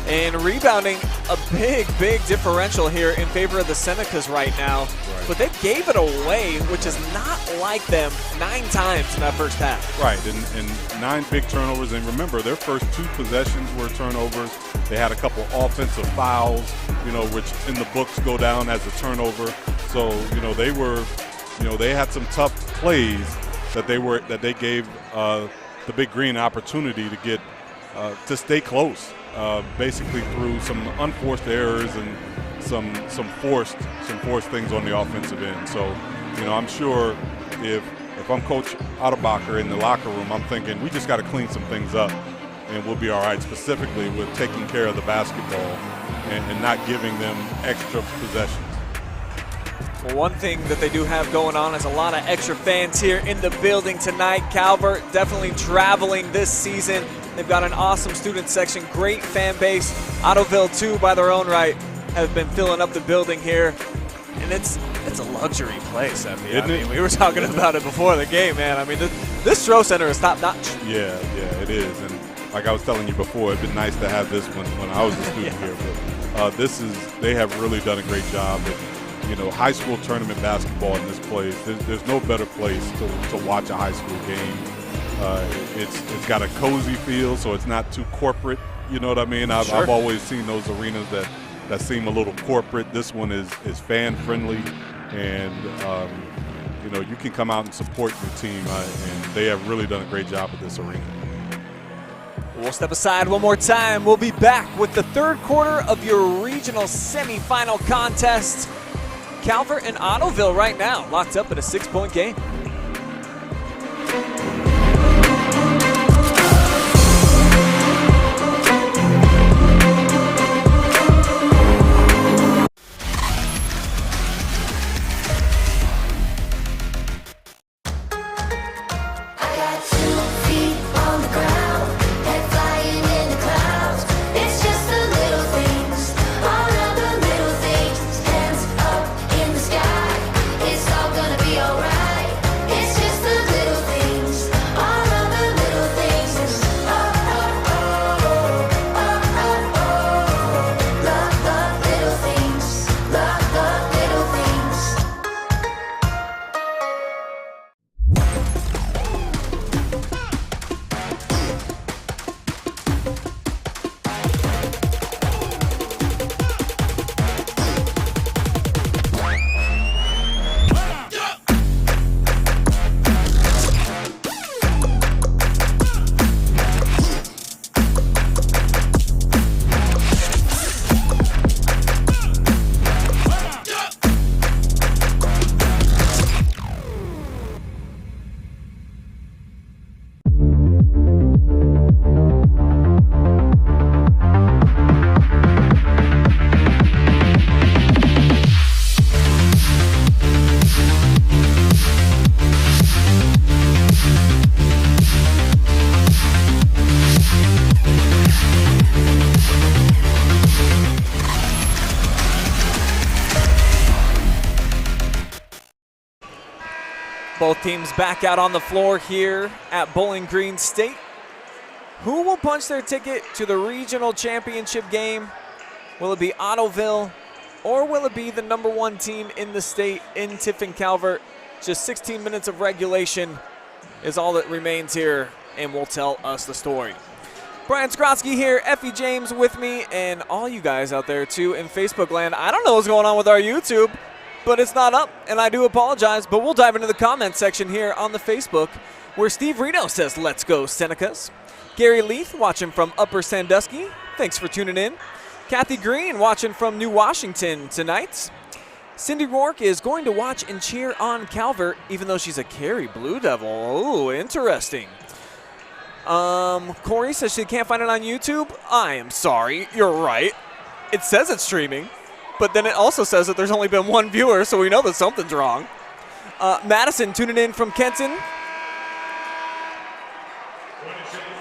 And rebounding, a big differential here in favor of the Senecas right now. Right. But they gave it away, which is not like them 9 times in that first half. Right, and 9 big turnovers. And remember, their first 2 possessions were turnovers. They had a couple offensive fouls, which in the books go down as a turnover. So, they had some tough plays that they gave the Big Green opportunity to get to stay close. Basically through some unforced errors and some forced things on the offensive end. So, I'm sure if I'm Coach Otterbacher in the locker room, I'm thinking we just got to clean some things up, and we'll be all right. Specifically with taking care of the basketball and not giving them extra possessions. Well, one thing that they do have going on is a lot of extra fans here in the building tonight. Calvert definitely traveling this season. They've got an awesome student section, great fan base. Ottoville, too, by their own right, have been filling up the building here. And it's a luxury place, Effie. Isn't it? We were talking about it before the game, man. I mean, this Stroh Center is top-notch. Yeah, it is. And like I was telling you before, it'd been nice to have this when I was a student here. But they have really done a great job. High school tournament basketball in this place, there's no better place to watch a high school game. It's got a cozy feel, so it's not too corporate. You know what I mean? I've always seen those arenas that seem a little corporate. This one is fan friendly, and you can come out and support your team, and they have really done a great job with this arena. We'll step aside one more time. We'll be back with the third quarter of your regional semifinal contest. Calvert and Ottoville right now locked up in a 6-point game. It's all gonna be alright. Both teams back out on the floor here at Bowling Green State. Who will punch their ticket to the regional championship game? Will it be Ottoville, or will it be the #1 team in the state in Tiffin Calvert? Just 16 minutes of regulation is all that remains here, and will tell us the story. Brian Skowronski here, Effie James with me, and all you guys out there too in Facebook land. I don't know what's going on with our YouTube, but it's not up, and I do apologize, but we'll dive into the comment section here on the Facebook, where Steve Reno says, let's go Senecas. Gary Leith watching from Upper Sandusky, thanks for tuning in. Kathy Green watching from New Washington tonight. Cindy Rourke is going to watch and cheer on Calvert, even though she's a Cary Blue Devil. Ooh, interesting. Corey says she can't find it on YouTube. I am sorry, you're right. It says it's streaming, but then it also says that there's only been one viewer, so we know that something's wrong. Madison tuning in from Kenton,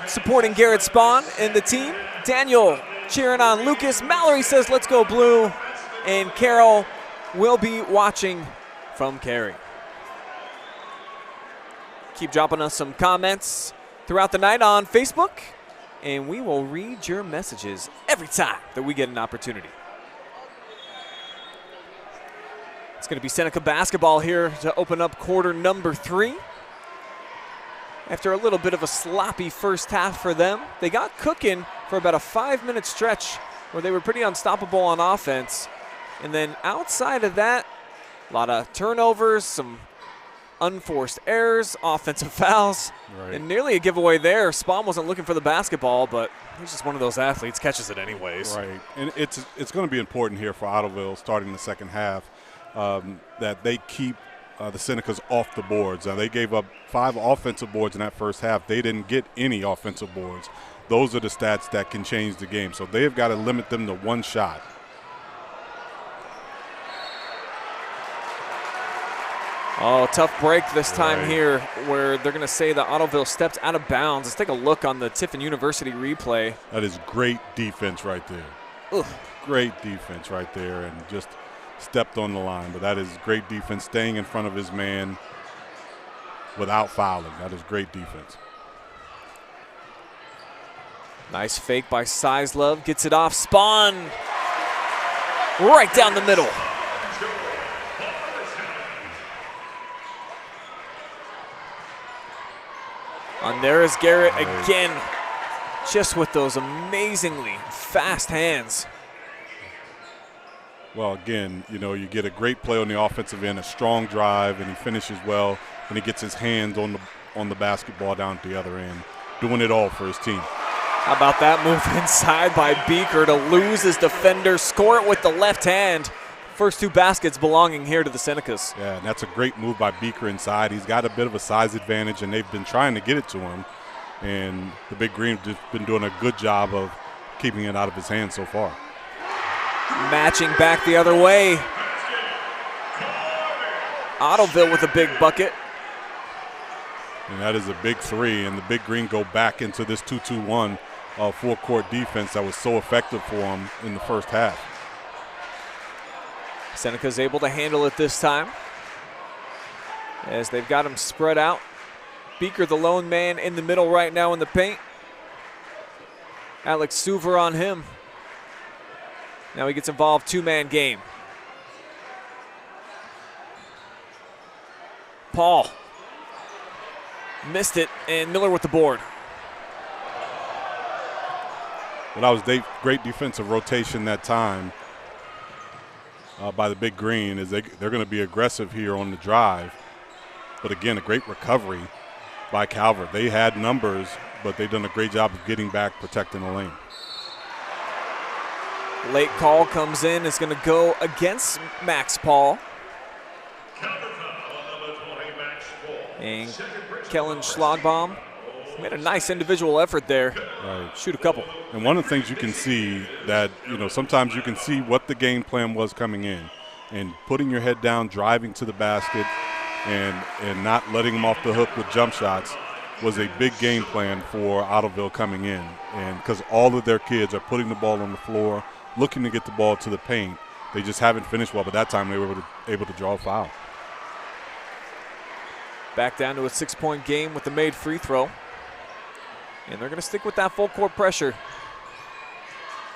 supporting Garrett Spahn and the team. Daniel cheering on Lucas. Mallory says, let's go Blue. And Carol will be watching from Cary. Keep dropping us some comments throughout the night on Facebook, and we will read your messages every time that we get an opportunity. It's going to be Seneca basketball here to open up quarter number 3. After a little bit of a sloppy first half for them, they got cooking for about a 5-minute stretch where they were pretty unstoppable on offense. And then outside of that, a lot of turnovers, some unforced errors, offensive fouls, and nearly a giveaway there. Spahn wasn't looking for the basketball, but he's just one of those athletes, catches it anyways. Right, and it's going to be important here for Ottoville starting the second half that they keep the Senecas off the boards. They gave up 5 offensive boards in that first half. They didn't get any offensive boards. Those are the stats that can change the game. So they've got to limit them to 1 shot. Oh, tough break this time here where they're going to say that Ottoville stepped out of bounds. Let's take a look on the Tiffin University replay. That is great defense right there. Ugh. Great defense right there, and just stepped on the line. But that is great defense, staying in front of his man without fouling. That is great defense. Nice fake by Sizlove. Gets it off. Spahn right down the middle. And there is Garrett again, just with those amazingly fast hands. Well, again, you know, you get a great play on the offensive end, a strong drive, and he finishes well, and he gets his hands on the basketball down at the other end, doing it all for his team. How about that move inside by Beaker to lose his defender, score it with the left hand. First 2 baskets belonging here to the Senecas. Yeah, and that's a great move by Beaker inside. He's got a bit of a size advantage, and they've been trying to get it to him. And the Big Green has been doing a good job of keeping it out of his hands so far. Matching back the other way. Ottoville with a big bucket. And that is a big 3, and the Big Green go back into this 2-2-1 full-court defense that was so effective for them in the first half. Seneca's able to handle it this time as they've got him spread out. Beaker, the lone man in the middle right now in the paint. Alex Suver on him. Now he gets involved, 2-man game. Paul missed it, and Miller with the board. Well, that was great defensive rotation that time by the Big Green, as they're going to be aggressive here on the drive. But again, a great recovery by Calvert. They had numbers, but they've done a great job of getting back, protecting the lane. Late call comes in. It's going to go against Max Paul. And Kellen Schlagbaum made a nice individual effort there. Right. Shoot a couple. And one of the things you can see that, you know, sometimes you can see what the game plan was coming in, and putting your head down, driving to the basket, and not letting them off the hook with jump shots was a big game plan for Ottoville coming in. And because all of their kids are putting the ball on the floor, looking to get the ball to the paint, they just haven't finished well. But that time they were able to draw a foul. Back down to a 6-point game with the made free throw. And they're going to stick with that full court pressure.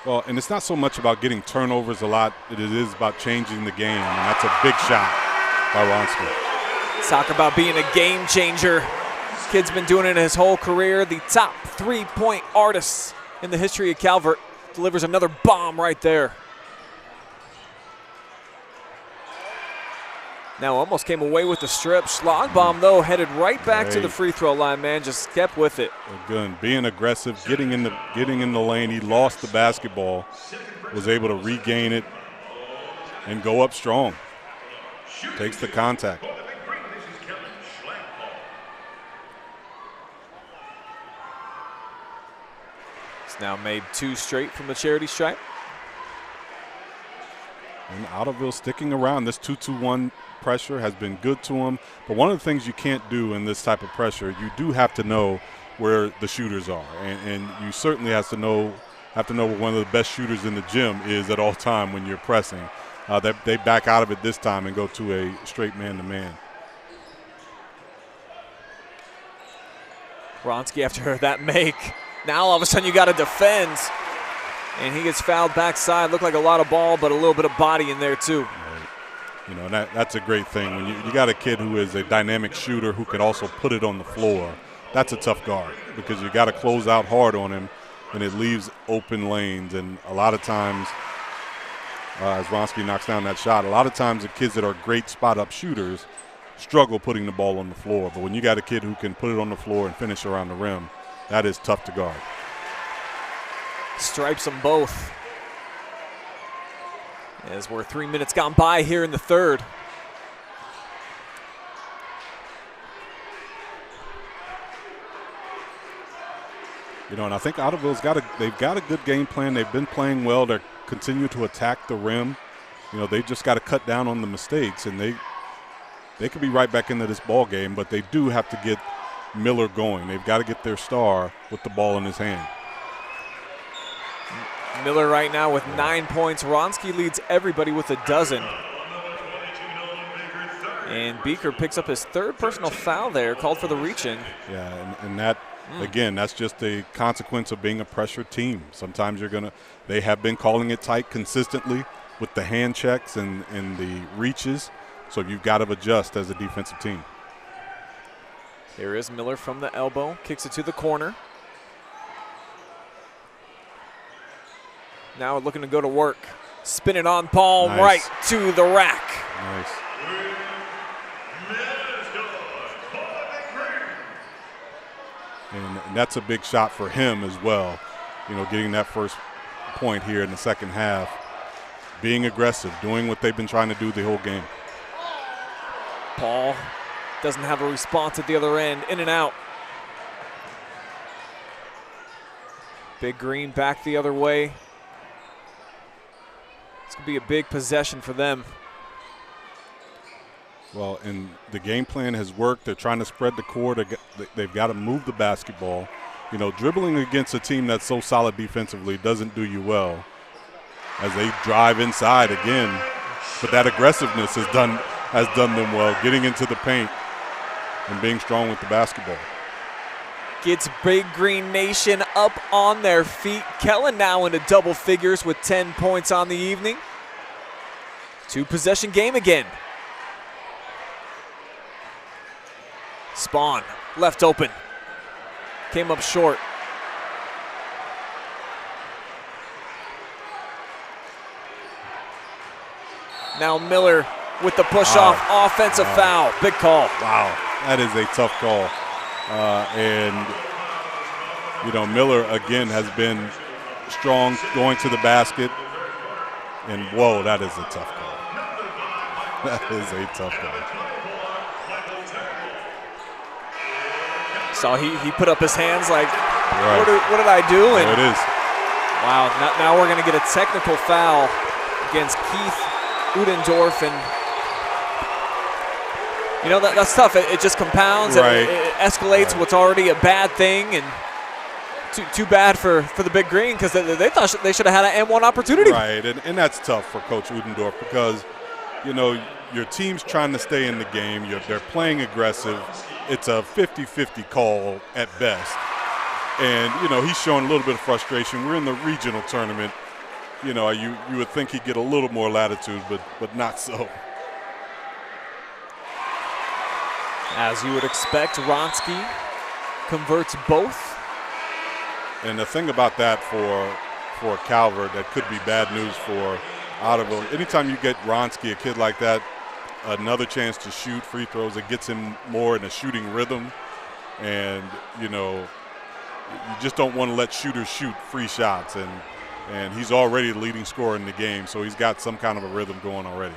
Well, and it's not so much about getting turnovers a lot. It is about changing the game, and that's a big shot by Ronski. Talk about being a game changer. Kid's been doing it his whole career. The top 3-point artist in the history of Calvert delivers another bomb right there. Now almost came away with the strip. Schlagbaum, though, headed right back to the free throw line, man. Just kept with it. Good. Being aggressive, getting in the lane. He lost the basketball, was able to regain it and go up strong. Takes the contact. It's now made 2 straight from the charity stripe. And Ottoville sticking around. This 2-2-1 pressure has been good to him. But one of the things you can't do in this type of pressure, you do have to know where the shooters are. And you certainly have to know where one of the best shooters in the gym is at all time when you're pressing. They back out of it this time and go to a straight man-to-man. Skowronski after that make. Now all of a sudden you got to defend. And he gets fouled backside. Looked like a lot of ball, but a little bit of body in there too. Right. You know, that's a great thing. When you got a kid who is a dynamic shooter who can also put it on the floor, that's a tough guard because you got to close out hard on him, and it leaves open lanes. And a lot of times, as Skowronski knocks down that shot, a lot of times the kids that are great spot-up shooters struggle putting the ball on the floor. But when you got a kid who can put it on the floor and finish around the rim, that is tough to guard. Stripes them both. As we're 3 minutes gone by here in the third. You know, and I think Ottoville's they've got a good game plan. They've been playing well. They continue to attack the rim. You know, they just got to cut down on the mistakes, and they could be right back into this ball game, but they do have to get Miller going. They've got to get their star with the ball in his hand. Miller right now with 9 points. Skowronski leads everybody with a dozen. And Beaker picks up his 3rd personal foul there, called for the reach-in. Yeah, and that, again, that's just a consequence of being a pressure team. Sometimes they have been calling it tight consistently with the hand checks and the reaches, so you've got to adjust as a defensive team. Here is Miller from the elbow, kicks it to the corner. Now looking to go to work. Spin it on palm, nice. Right to the rack. Nice. And that's a big shot for him as well. You know, getting that first point here in the second half. Being aggressive, doing what they've been trying to do the whole game. Paul doesn't have a response at the other end. In and out. Big Green back the other way. It's going to be a big possession for them. Well, and the game plan has worked. They're trying to spread the court. They've got to move the basketball. You know, dribbling against a team that's so solid defensively doesn't do you well as they drive inside again. But that aggressiveness has done them well, getting into the paint and being strong with the basketball. Gets Big Green Nation up on their feet. Kellen now into double figures with 10 points on the evening. 2-possession game again. Spawn left open. Came up short. Now Miller with the push-off, offensive foul. Big call. Wow, that is a tough call. And, you know, Miller, again, has been strong going to the basket. And, whoa, that is a tough call. That is a tough call. So he put up his hands like, right. What did I do? And there it is. Wow, now we're going to get a technical foul against Keith Udendorf. And, you know, that's tough. It just compounds. Right. It escalates what's already a bad thing. And too bad for the Big Green because they thought they should have had an M1 opportunity. Right, and that's tough for Coach Udendorf because, you know, your team's trying to stay in the game. They're playing aggressive. It's a 50-50 call at best. And, you know, he's showing a little bit of frustration. We're in the regional tournament. You know, you would think he'd get a little more latitude, but not so. As you would expect, Wronski converts both. And the thing about that for Calvert, that could be bad news for Ottoville. Anytime you get Wronski, a kid like that, another chance to shoot free throws, it gets him more in a shooting rhythm. And, you know, you just don't want to let shooters shoot free shots. And he's already the leading scorer in the game, so he's got some kind of a rhythm going already.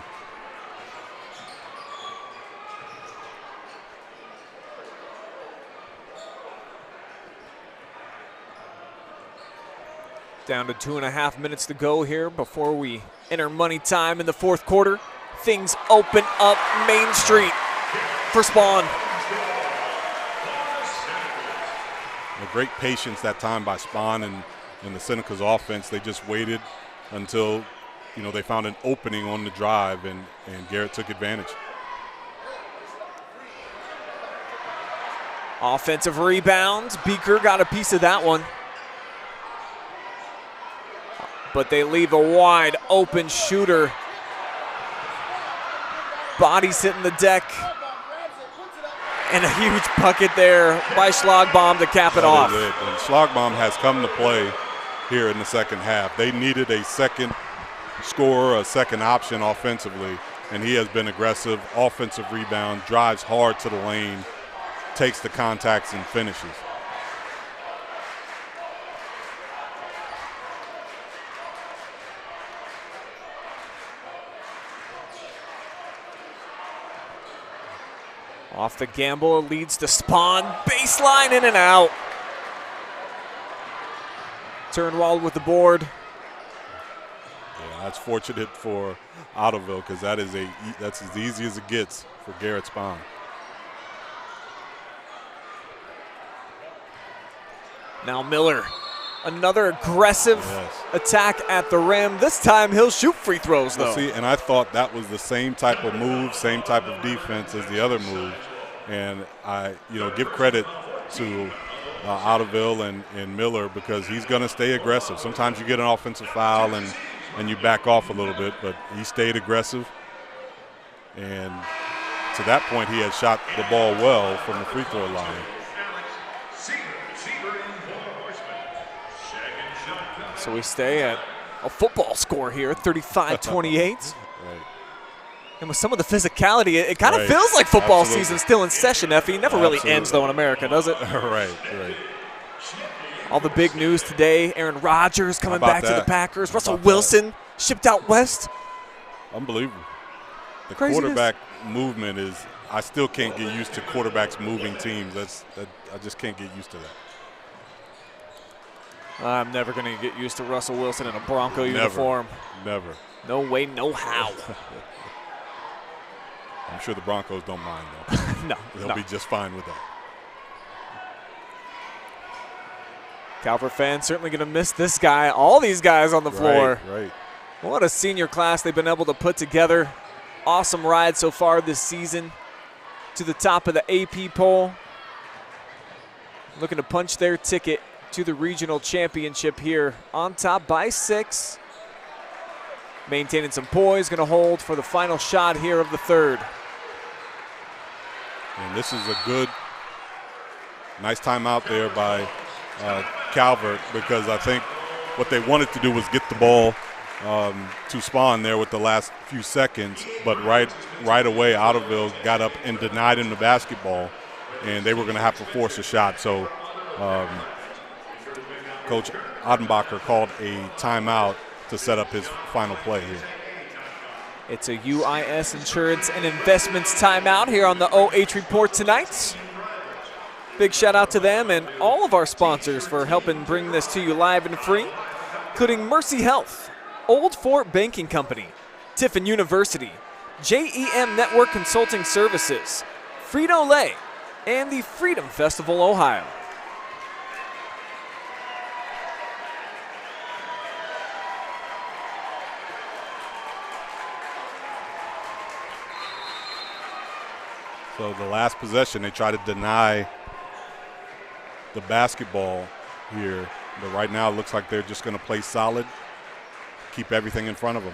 Down to 2.5 minutes to go here before we enter money time in the fourth quarter. Things open up Main Street for Spawn. A great patience that time by Spawn and the Senecas offense. They just waited until, you know, they found an opening on the drive, and Garrett took advantage. Offensive rebounds. Beaker got a piece of that one. But they leave a wide open shooter. Bodies hitting the deck. And a huge bucket there by Schlagbaum to cap it off. And Schlagbaum has come to play here in the second half. They needed a second scorer, a second option offensively, and he has been aggressive. Offensive rebound, drives hard to the lane, takes the contacts and finishes. Off the gamble, it leads to Spawn. Baseline in and out. Turnwald with the board. Yeah, that's fortunate for Ottoville, because that's as easy as it gets for Garrett Spawn. Now Miller, another aggressive attack at the rim. This time he'll shoot free throws, though. Well, see, and I thought that was the same type of move, same type of defense as the other move. And I, you know, give credit to Ottoville and Miller, because he's going to stay aggressive. Sometimes you get an offensive foul and you back off a little bit, but he stayed aggressive. And to that point, he had shot the ball well from the free throw line. So we stay at a football score here, 35-28. And with some of the physicality, it kind of feels like football season still in session, Effie. It never really ends, though, in America, does it? Right. All the big news today, Aaron Rodgers coming back to the Packers. Russell Wilson shipped out west. Unbelievable. The Craziness. Quarterback movement is, I still can't get used to quarterbacks moving teams. I just can't get used to that. I'm never going to get used to Russell Wilson in a Bronco uniform. Never. No way, no how. I'm sure the Broncos don't mind, though. They'll be just fine with that. Calvert fans certainly going to miss this guy. All these guys on the floor. Right. What a senior class they've been able to put together. Awesome ride so far this season to the top of the AP poll. Looking to punch their ticket to the regional championship here, on top by 6. Maintaining some poise, going to hold for the final shot here of the third. And this is a good, nice timeout there by Calvert, because I think what they wanted to do was get the ball to Spawn there with the last few seconds, but right away Ottoville got up and denied him the basketball, and they were going to have to force a shot. So Coach Odenbacher called a timeout to set up his final play here. It's a UIS Insurance and Investments timeout here on the OH Report tonight. Big shout out to them and all of our sponsors for helping bring this to you live and free, including Mercy Health, Old Fort Banking Company, Tiffin University, JEM Network Consulting Services, Frito Lay, and the Freedom Festival, Ohio. So the last possession, they try to deny the basketball here. But right now it looks like they're just going to play solid, keep everything in front of them.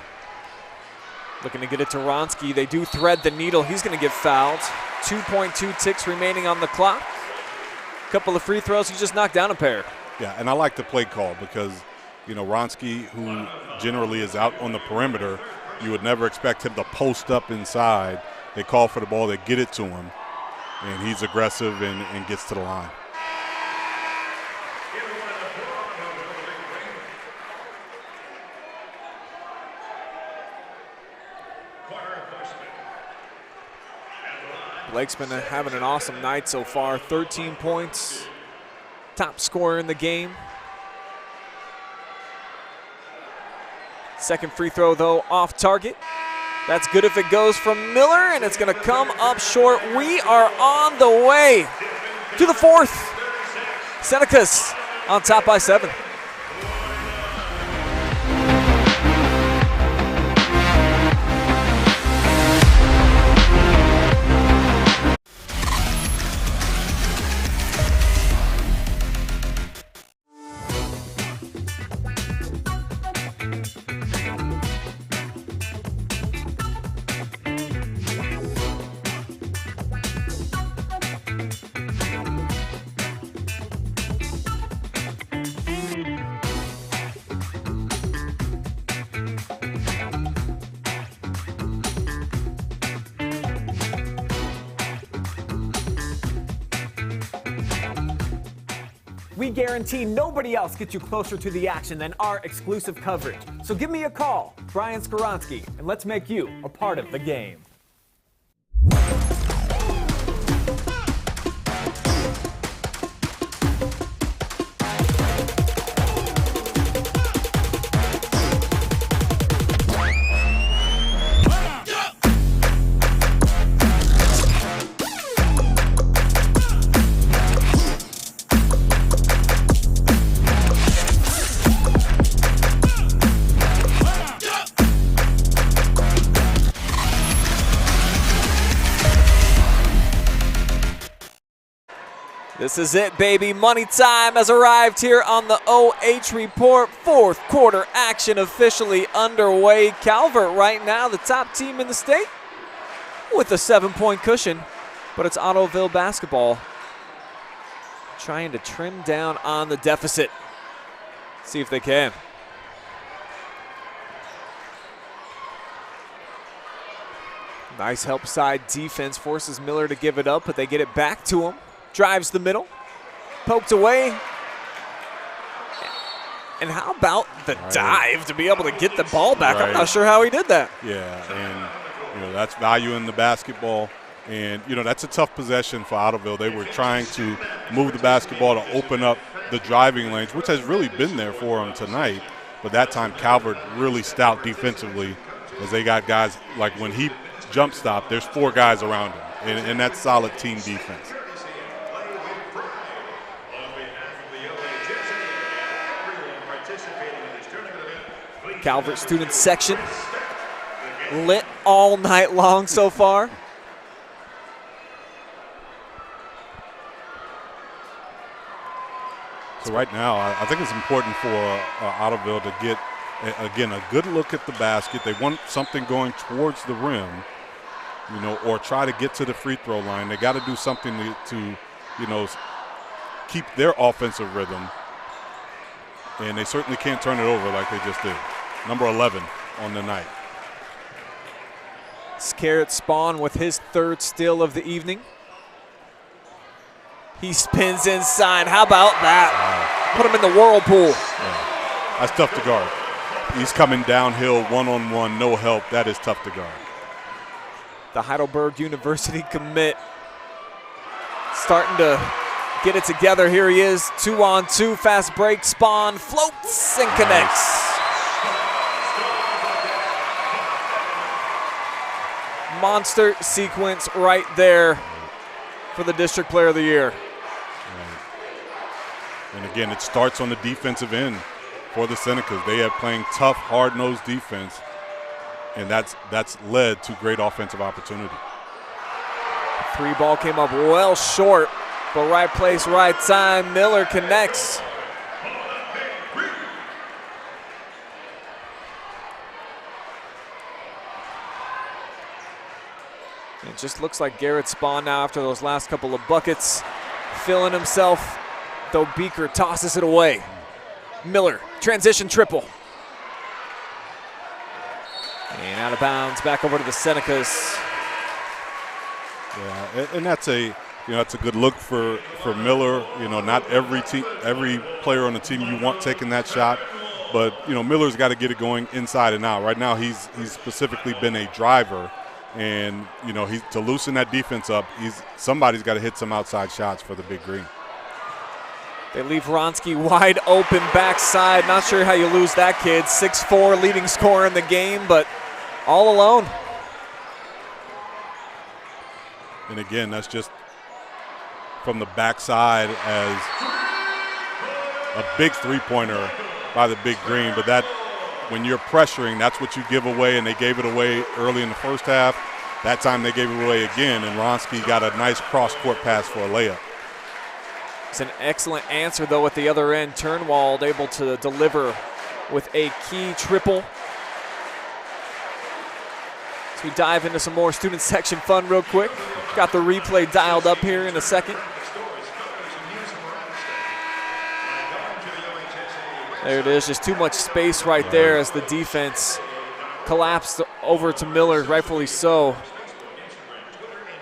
Looking to get it to Wronski. They do thread the needle. He's going to get fouled. 2.2 ticks remaining on the clock. Couple of free throws. He just knocked down a pair. Yeah, and I like the play call because, you know, Wronski, who generally is out on the perimeter, you would never expect him to post up inside. They call for the ball, they get it to him, and he's aggressive and gets to the line. Blake's been having an awesome night so far. 13 points, top scorer in the game. Second free throw, though, off target. That's good if it goes from Miller, and it's going to come up short. We are on the way to the fourth. Senecas on top by 7. We guarantee nobody else gets you closer to the action than our exclusive coverage. So give me a call, Brian Skowronski, and let's make you a part of the game. This is it, baby. Money time has arrived here on the OH Report. Fourth quarter action officially underway. Calvert right now the top team in the state with a 7-point cushion, but it's Ottoville basketball trying to trim down on the deficit. See if they can. Nice help side defense forces Miller to give it up, but they get it back to him. Drives the middle, poked away. And how about the dive to be able to get the ball back? I'm not sure how he did that. Yeah, and that's value in the basketball. And that's a tough possession for Ottoville. They were trying to move the basketball to open up the driving lanes, which has really been there for them tonight. But that time Calvert really stout defensively, as they got guys like when he jump stopped, there's 4 guys around him, and that's solid team defense. Calvert student section lit all night long so far. So right now, I think it's important for Ottoville to get, again, a good look at the basket. They want something going towards the rim, or try to get to the free throw line. They got to do something to keep their offensive rhythm. And they certainly can't turn it over like they just did. Number 11 on the night. Scarrett Spawn with his 3rd steal of the evening. He spins inside. How about that? Wow. Put him in the whirlpool. Yeah. That's tough to guard. He's coming downhill one-on-one, no help. That is tough to guard. The Heidelberg University commit starting to get it together. Here he is, 2-on-2, fast break. Spawn floats and connects. Monster sequence right there for the District Player of the Year. And again, it starts on the defensive end for the Senecas. They are playing tough, hard-nosed defense, and that's led to great offensive opportunity. Three ball came up well short, but right place, right time. Miller connects. It just looks like Garrett Spahn now after those last couple of buckets, feeling himself, though Beaker tosses it away. Miller, transition triple. And out of bounds, back over to the Senecas. Yeah, and that's a good look for Miller. Not every player on the team you want taking that shot, but Miller's got to get it going inside and out. Right now, he's specifically been a driver. And, to loosen that defense up, somebody's got to hit some outside shots for the Big Green. They leave Wronski wide open backside. Not sure how you lose that kid. 6'4", leading scorer in the game, but all alone. And again, that's just from the backside as a big three-pointer by the Big Green. But that, when you're pressuring, that's what you give away, and they gave it away early in the first half. That time they gave it away again, and Wronski got a nice cross-court pass for a layup. It's an excellent answer, though, at the other end. Turnwald able to deliver with a key triple. As we dive into some more student section fun real quick. Got the replay dialed up here in a second. There it is, just too much space right there as the defense collapsed over to Miller, rightfully so.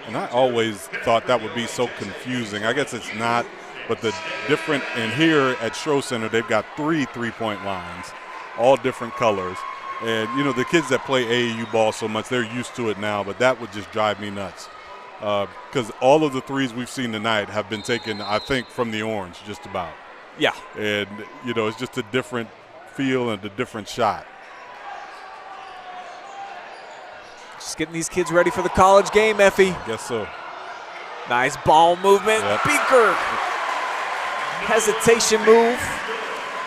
And I always thought that would be so confusing. I guess it's not, but the different, and here at Schroe Center, they've got 3 three-point lines, all different colors. And, the kids that play AAU ball so much, they're used to it now, but that would just drive me nuts. Because all of the threes we've seen tonight have been taken, I think, from the orange, just about. Yeah. And, it's just a different feel and a different shot. Just getting these kids ready for the college game, Effie. I guess so. Nice ball movement. Yep. Beaker. Hesitation move.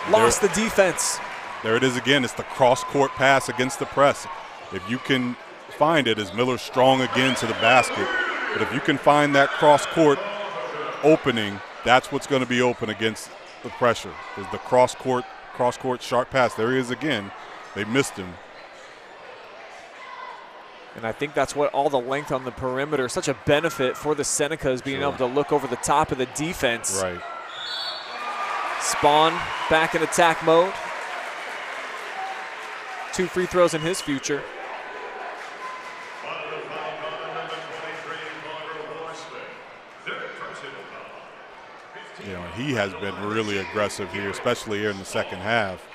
Lost the defense. There it is again. It's the cross-court pass against the press. If you can find it, as Miller's strong again to the basket. But if you can find that cross-court opening, that's what's going to be open against the pressure, is the cross-court sharp pass. There he is again. They missed him. And I think that's what all the length on the perimeter, such a benefit for the Senecas being able to look over the top of the defense. Right. Spahn back in attack mode. 2 free throws in his future. He has been really aggressive here, especially here in the second half,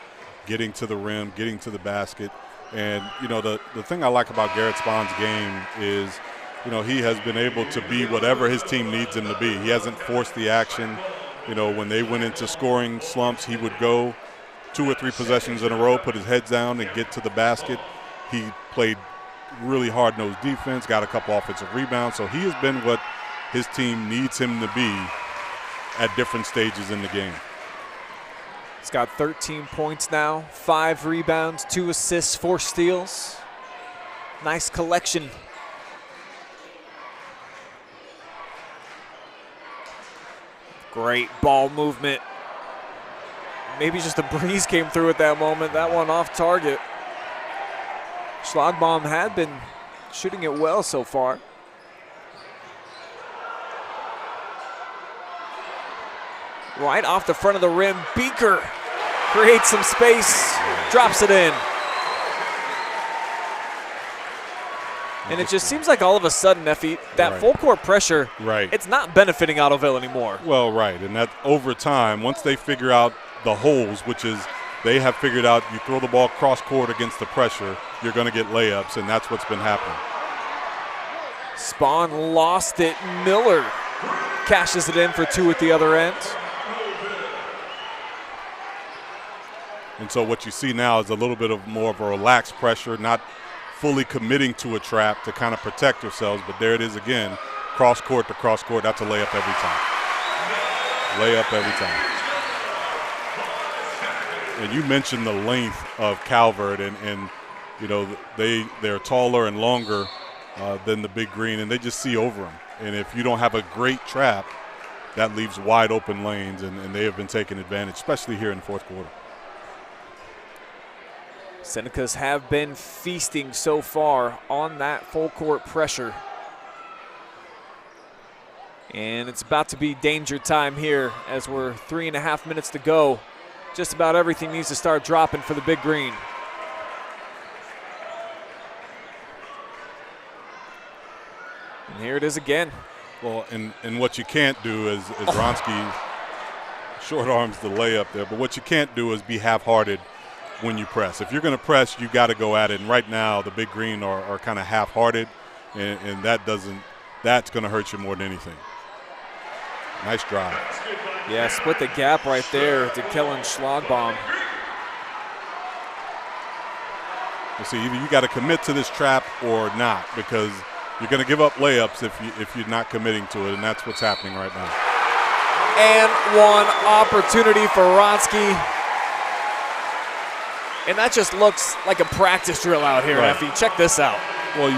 getting to the rim, getting to the basket. And, the thing I like about Garrett Spahn's game is, he has been able to be whatever his team needs him to be. He hasn't forced the action. When they went into scoring slumps, he would go 2 or 3 possessions in a row, put his head down and get to the basket. He played really hard-nosed defense, got a couple offensive rebounds. So he has been what his team needs him to be at different stages in the game. He's got 13 points now, 5 rebounds, 2 assists, 4 steals. Nice collection. Great ball movement. Maybe just a breeze came through at that moment. That one off target. Schlagbaum had been shooting it well so far. Right off the front of the rim, Beaker creates some space, drops it in. And it just seems like all of a sudden, Effie, that full court pressure, it's not benefiting Ottoville anymore. Well, right, and that over time, once they figure out the holes, which is they have figured out you throw the ball cross court against the pressure, you're going to get layups, and that's what's been happening. Spahn lost it. Miller cashes it in for 2 at the other end. And so what you see now is a little bit of more of a relaxed pressure, not fully committing to a trap to kind of protect yourselves. But there it is again, cross court to cross court. That's a layup every time. Layup every time. And you mentioned the length of Calvert, and they're taller and longer than the Big Green, and they just see over him. And if you don't have a great trap, that leaves wide open lanes, and they have been taking advantage, especially here in the fourth quarter. Senecas have been feasting so far on that full court pressure. And it's about to be danger time here as we're 3.5 minutes to go. Just about everything needs to start dropping for the Big Green. And here it is again. Well, and what you can't do is Skowronski short arms the layup there, but what you can't do is be half-hearted when you press. If you're going to press, you got to go at it. And right now, the Big Green are kind of half-hearted, and that's going to hurt you more than anything. Nice drive. Yeah, split the gap right there to Kellen Schlagbaum. You see, either you got to commit to this trap or not, because you're going to give up layups if you're not committing to it, and that's what's happening right now. And one opportunity for Skowronski. And that just looks like a practice drill out here, right. Effie. Check this out. Well,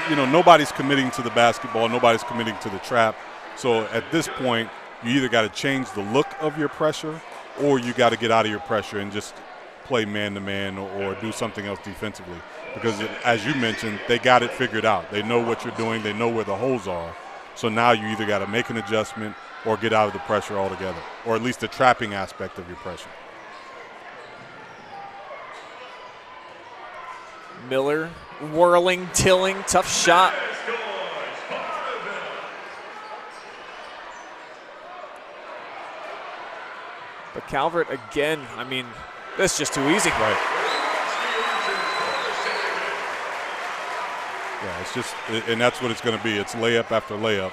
you know, nobody's committing to the basketball. Nobody's committing to the trap. So at this point, you either got to change the look of your pressure or you got to get out of your pressure and just play man-to-man or do something else defensively. Because, as you mentioned, they got it figured out. They know what you're doing. They know where the holes are. So now you either got to make an adjustment or get out of the pressure altogether, or at least the trapping aspect of your pressure. Miller whirling, tilling, tough shot. But Calvert again, I mean, this is just too easy. Right. Yeah, it's just, and that's what it's going to be. It's layup after layup.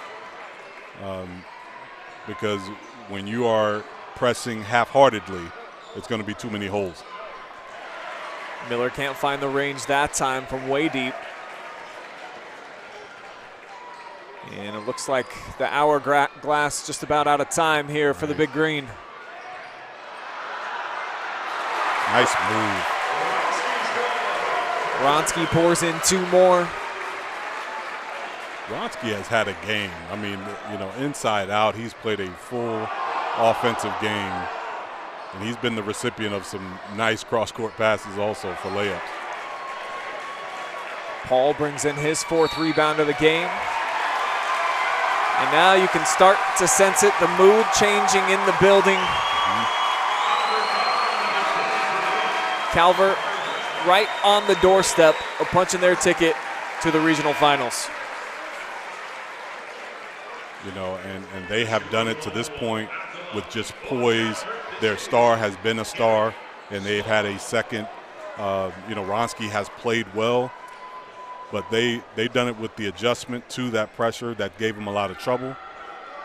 Because when you are pressing half-heartedly, it's going to be too many holes. Miller can't find the range that time from way deep. And it looks like the hourglass just about out of time here for the Big Green. Nice move. Skowronski pours in two more. Skowronski has had a game. I mean, you know, inside out, he's played a full offensive game. And he's been the recipient of some nice cross-court passes also for layups. Paul brings in his fourth rebound of the game. And now you can start to sense it, the mood changing in the building. Calvert right on the doorstep of punching their ticket to the regional finals. You know, and they have done it to this point with just poise. Their star has been a star, and they've had a second. You know, Skowronski has played well, but they've done it with the adjustment to that pressure that gave them a lot of trouble.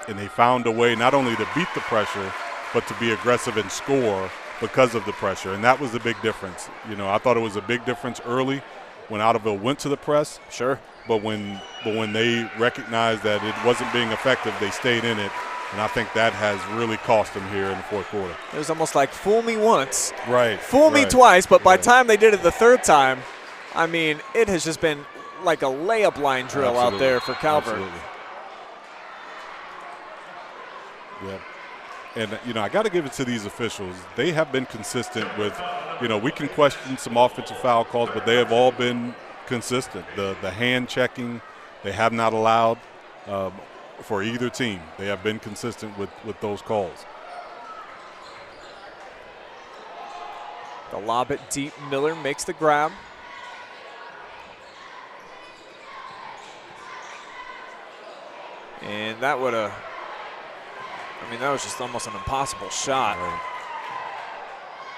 And they found a way not only to beat the pressure, but to be aggressive and score because of the pressure. And that was the big difference. You know, I thought it was a big difference early when Ottoville went to the press. Sure. But when they recognized that it wasn't being effective, they stayed in it. And I think that has really cost them here in the fourth quarter. It was almost like fool me once, right? Fool me twice, but by the time they did it the third time, I mean, it has just been like a layup line drill out there for Calvert. Absolutely. Yeah. And, you know, I got to give it to these officials. They have been consistent with, you know, we can question some offensive foul calls, but they have all been consistent. The hand checking, they have not allowed for either team. They have been consistent with those calls. The lob it deep. Miller makes the grab. And that would have, I mean, that was just almost an impossible shot. Right.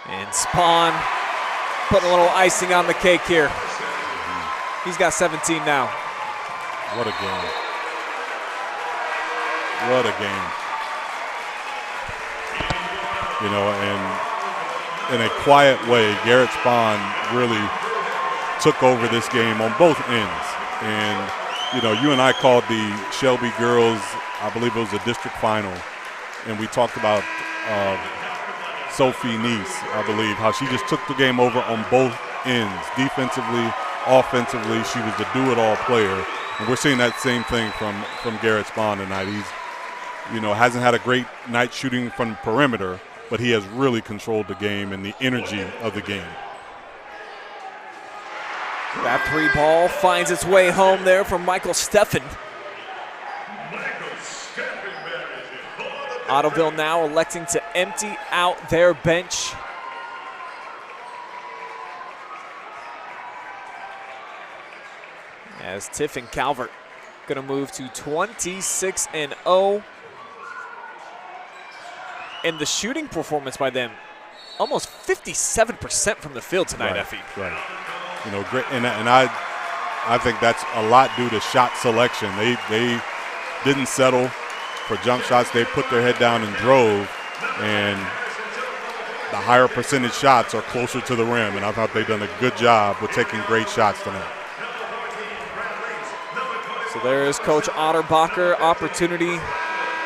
And Spawn putting a little icing on the cake here. He's got 17 now. What a game. What a game. You know, and in a quiet way, Garrett Spawn really took over this game on both ends. And, you know, you and I called the Shelby girls, I believe it was a district final, and we talked about Sophie Neese, I believe, how she just took the game over on both ends, defensively, offensively. She was the do-it-all player, And we're seeing that same thing from Garrett Spahn tonight. He's, hasn't had a great night shooting from the perimeter, but he has really controlled the game and the energy of the game. That 3 ball finds its way home there from Michael Steffen. Ottoville now electing to empty out their bench. As Tiffin Calvert going to move to 26-0. And the shooting performance by them, almost 57% from the field tonight, Effie. Right. Great, and I think that's a lot due to shot selection. They didn't settle for jump shots. They put their head down and drove, and the higher percentage shots are closer to the rim, and I thought they've done a good job with taking great shots tonight. So there is Coach Otterbacher, opportunity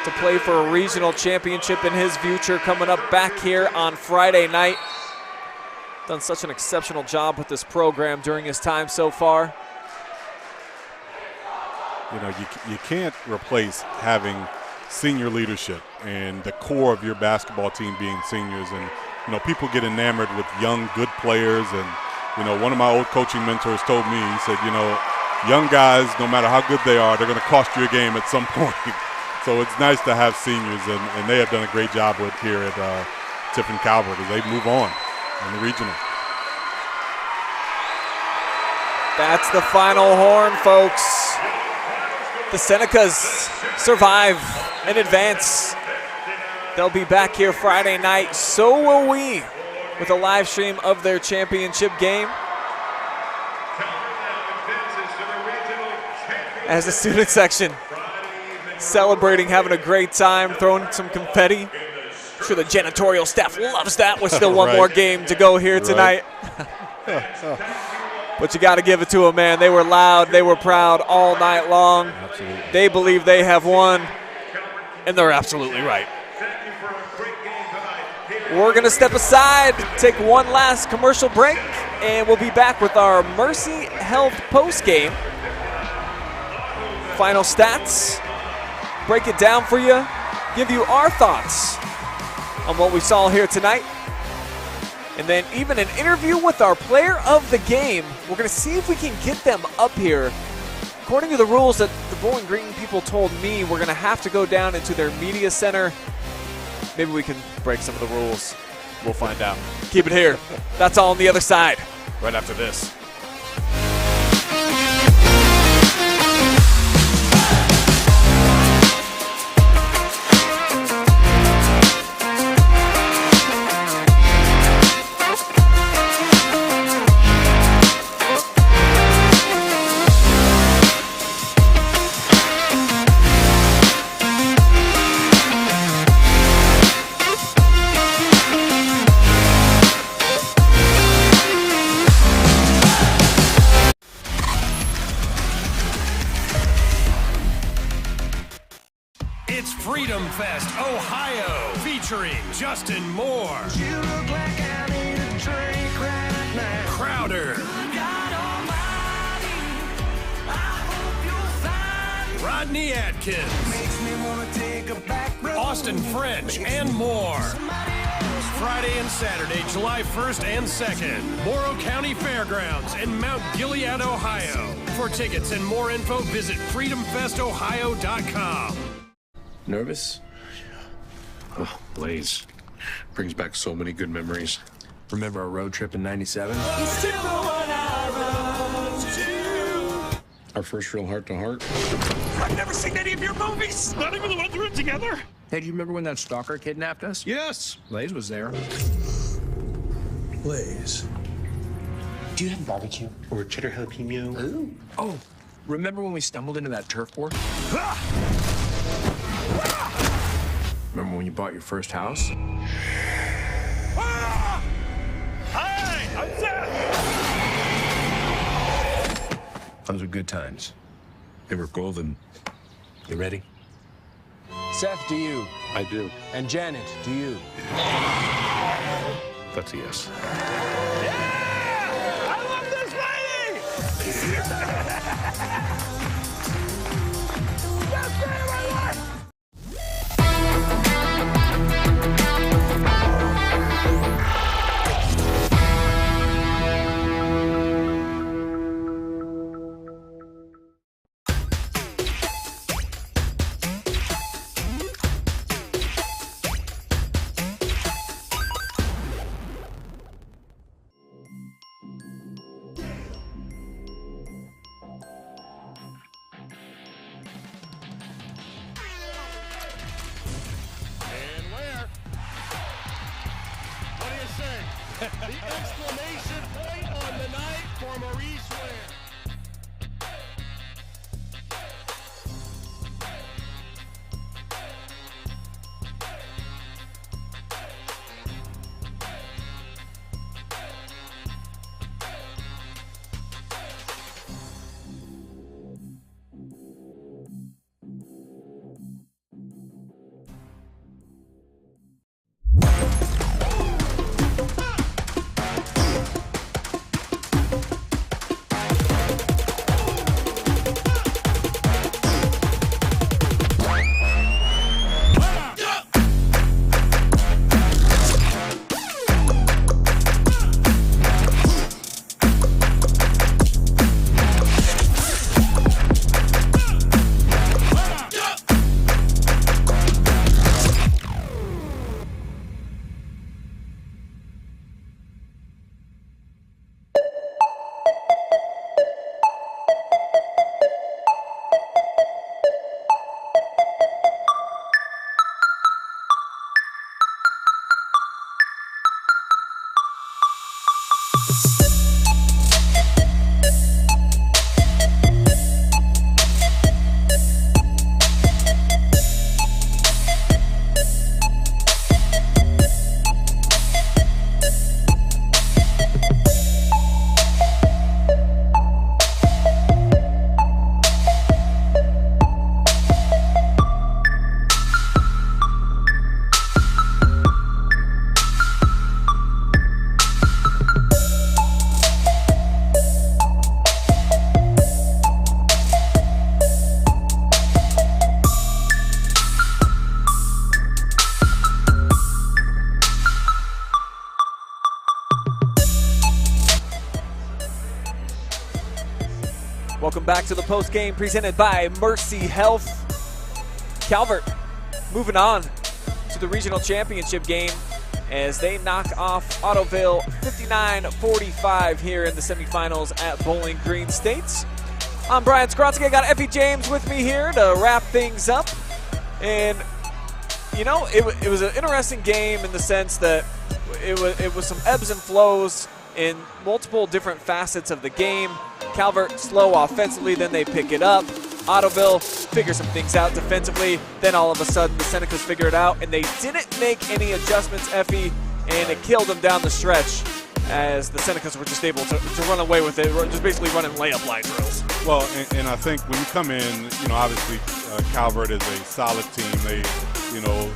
to play for a regional championship in his future coming up back here on Friday night. Done such an exceptional job with this program during his time so far. You can't replace having senior leadership and the core of your basketball team being seniors. And, people get enamored with young, good players. And, one of my old coaching mentors told me, he said, young guys, no matter how good they are, they're going to cost you a game at some point. So it's nice to have seniors, and they have done a great job with here at Tiffin Calvert as they move on in the regional. That's the final horn, folks. The Senecas survive and advance. They'll be back here Friday night. So will we, with a live stream of their championship game. As the student section celebrating, having a great time, throwing some confetti. I'm sure the janitorial staff loves that. With still one more game to go here tonight. But you got to give it to them, man. They were loud, they were proud all night long. Absolutely. They believe they have won, and they're absolutely right. We're going to step aside, take one last commercial break, and we'll be back with our Mercy Health postgame. Final stats, break it down for you, give you our thoughts on what we saw here tonight. And then even an interview with our player of the game. We're going to see if we can get them up here. According to the rules that the Bowling Green people told me, we're going to have to go down into their media center. Maybe we can break some of the rules. We'll find out. Keep it here. That's all on the other side, right after this. It's Freedom Fest, Ohio, featuring Justin Moore, You look like I need a drink right now. Crowder, God almighty, I hope you'll find Rodney Atkins, makes me wanna take a back road. Austin French, and more. Friday and Saturday, July 1st and 2nd, Morrow County Fairgrounds in Mount Gilead, Ohio. For tickets and more info, visit freedomfestohio.com. Nervous? Oh, Lays. Brings back so many good memories. Remember our road trip in '97? Our first real heart-to-heart. I've never seen any of your movies. Not even the ones we're in together. Hey, do you remember when that stalker kidnapped us? Yes. Lays was there. Blaze. Do you have barbecue or cheddar jalapeno? Ooh. Oh, remember when we stumbled into that turf war? Remember when you bought your first house? Hi, I'm Seth. Those were good times. They were golden. You ready? Seth, do you? I do. And Janet, do you? That's a yes. I love this lady. The exclamation point on the night for Maurice Ware. Welcome back to the post game presented by Mercy Health. Calvert moving on to the regional championship game as they knock off Ottoville 59-45 here in the semifinals at Bowling Green State. I'm Brian Skowronski. I got Effie James with me here to wrap things up. And, you know, it was an interesting game in the sense that it was some ebbs and flows in multiple different facets of the game. Calvert slow offensively, then they pick it up. Ottoville figure some things out defensively, then all of a sudden the Senecas figure it out, and they didn't make any adjustments, Effie, and it killed them down the stretch as the Senecas were just able to run away with it, just basically running layup line drills. Well, and I think when you come in, you know, obviously Calvert is a solid team. They, you know,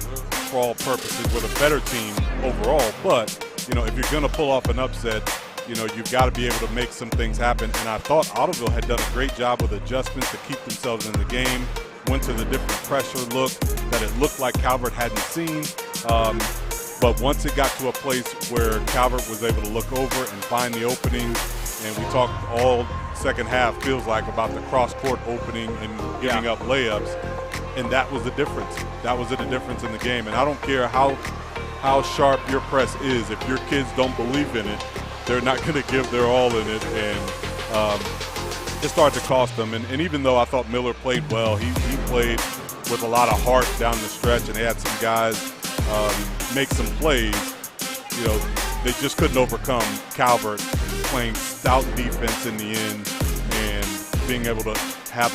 for all purposes, were the better team overall, but, you know, if you're going to pull off an upset, you know, you've got to be able to make some things happen. And I thought Ottoville had done a great job with adjustments to keep themselves in the game, went to the different pressure look that it looked like Calvert hadn't seen. But once it got to a place where Calvert was able to look over and find the opening, and we talked all second half, feels like, about the cross-court opening and giving up layups, and that was the difference. That was the difference in the game. And I don't care how sharp your press is, if your kids don't believe in it, they're not going to give their all in it, and it started to cost them. And even though I thought Miller played well, he played with a lot of heart down the stretch, and they had some guys make some plays. You know, they just couldn't overcome Calvert playing stout defense in the end and being able to have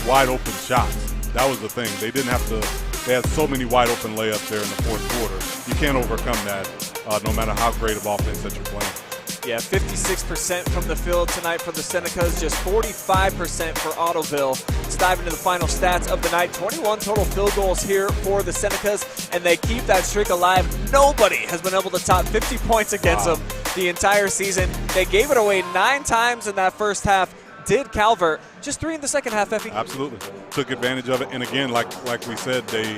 wide open shots. That was the thing. They didn't have to. They had so many wide open layups there in the fourth quarter. You can't overcome that, no matter how great of offense that you're playing. Yeah, 56% from the field tonight for the Senecas, just 45% for Ottoville. Let's dive into the final stats of the night. 21 total field goals here for the Senecas, and they keep that streak alive. Nobody has been able to top 50 points against them the entire season. They gave it away 9 times in that first half. Did Calvert, just 3 in the second half, Effie. Absolutely. Took advantage of it. And again, like we said, they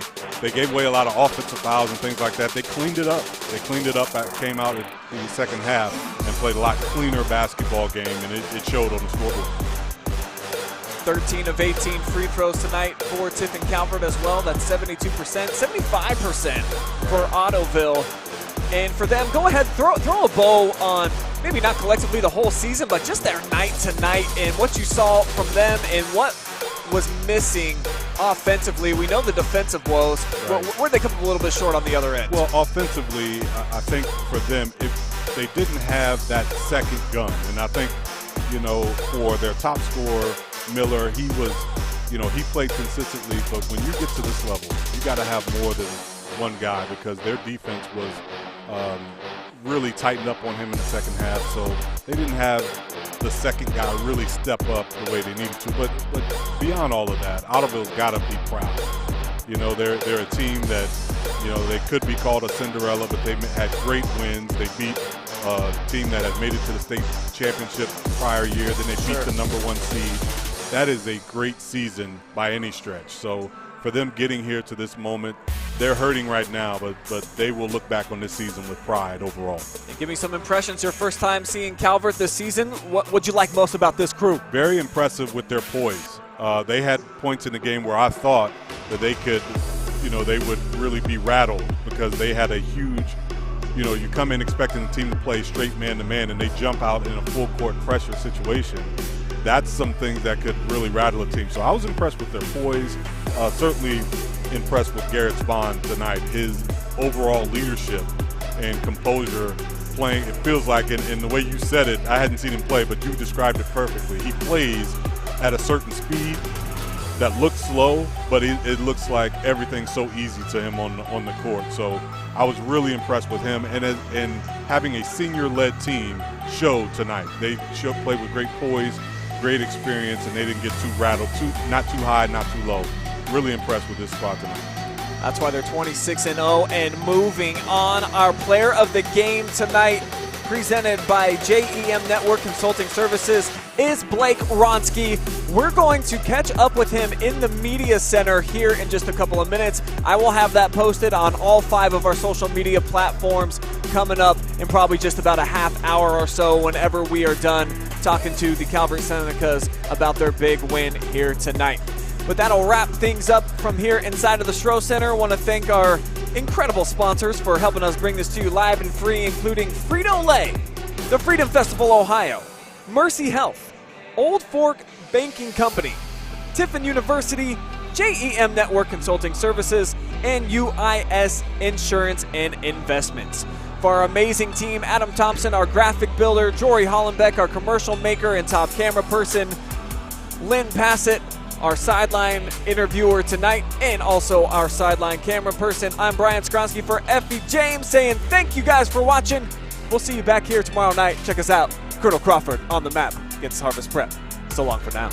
gave away a lot of offensive fouls and things like that. They cleaned it up. They cleaned it up, came out in the second half and played a lot cleaner basketball game, and it showed on the scoreboard. 13 of 18 free throws tonight for Tiffin Calvert as well. That's 72%, 75% for Ottoville. And for them, go ahead, throw a bow on maybe not collectively the whole season, but just their night tonight and what you saw from them and what was missing offensively. We know the defensive woes. Right. Where'd they come a little bit short on the other end? Well, offensively, I think for them, if they didn't have that second gun. And I think, for their top scorer, Miller, he was, he played consistently. But when you get to this level, you got to have more than one guy because their defense was really tightened up on him in the second half. So they didn't have the second guy really step up the way they needed to. But beyond all of that, Ottoville's got to be proud. They're a team that, they could be called a Cinderella, but they had great wins. They beat a team that had made it to the state championship prior year. Then they beat the #1 seed. That is a great season by any stretch. So for them getting here to this moment, they're hurting right now, but they will look back on this season with pride overall. And give me some impressions. Your first time seeing Calvert this season. What would you like most about this crew? Very impressive with their poise. They had points in the game where I thought that they could, they would really be rattled because they had a huge, you come in expecting the team to play straight man-to-man and they jump out in a full-court pressure situation. That's some things that could really rattle a team. So I was impressed with their poise, certainly impressed with Garrett Spahn tonight. His overall leadership and composure playing, it feels like, in the way you said it, I hadn't seen him play, but you described it perfectly. He plays at a certain speed that looks slow, but it looks like everything's so easy to him on the court. So I was really impressed with him, and having a senior-led team showed tonight. They played with great poise, great experience, and they didn't get too rattled, not too high, not too low. Really impressed with this squad tonight. That's why they're 26-0 and moving on. Our player of the game tonight, presented by JEM Network Consulting Services, is Blake Wronski. We're going to catch up with him in the media center here in just a couple of minutes. I will have that posted on all 5 of our social media platforms coming up in probably just about a half hour or so whenever we are done talking to the Calvert Senecas about their big win here tonight. But that'll wrap things up from here inside of the Stroh Center. I want to thank our incredible sponsors for helping us bring this to you live and free, including Frito Lay, the Freedom Festival Ohio, Mercy Health, Old Fork Banking Company, Tiffin University, JEM Network Consulting Services, and UIS Insurance and Investments. For our amazing team, Adam Thompson, our graphic builder, Jory Hollenbeck, our commercial maker and top camera person, Lynn Passet, our sideline interviewer tonight, and also our sideline camera person. I'm Brian Skowronski for Effie James saying thank you guys for watching. We'll see you back here tomorrow night. Check us out. Colonel Crawford on the map against Harvest Prep. So long for now.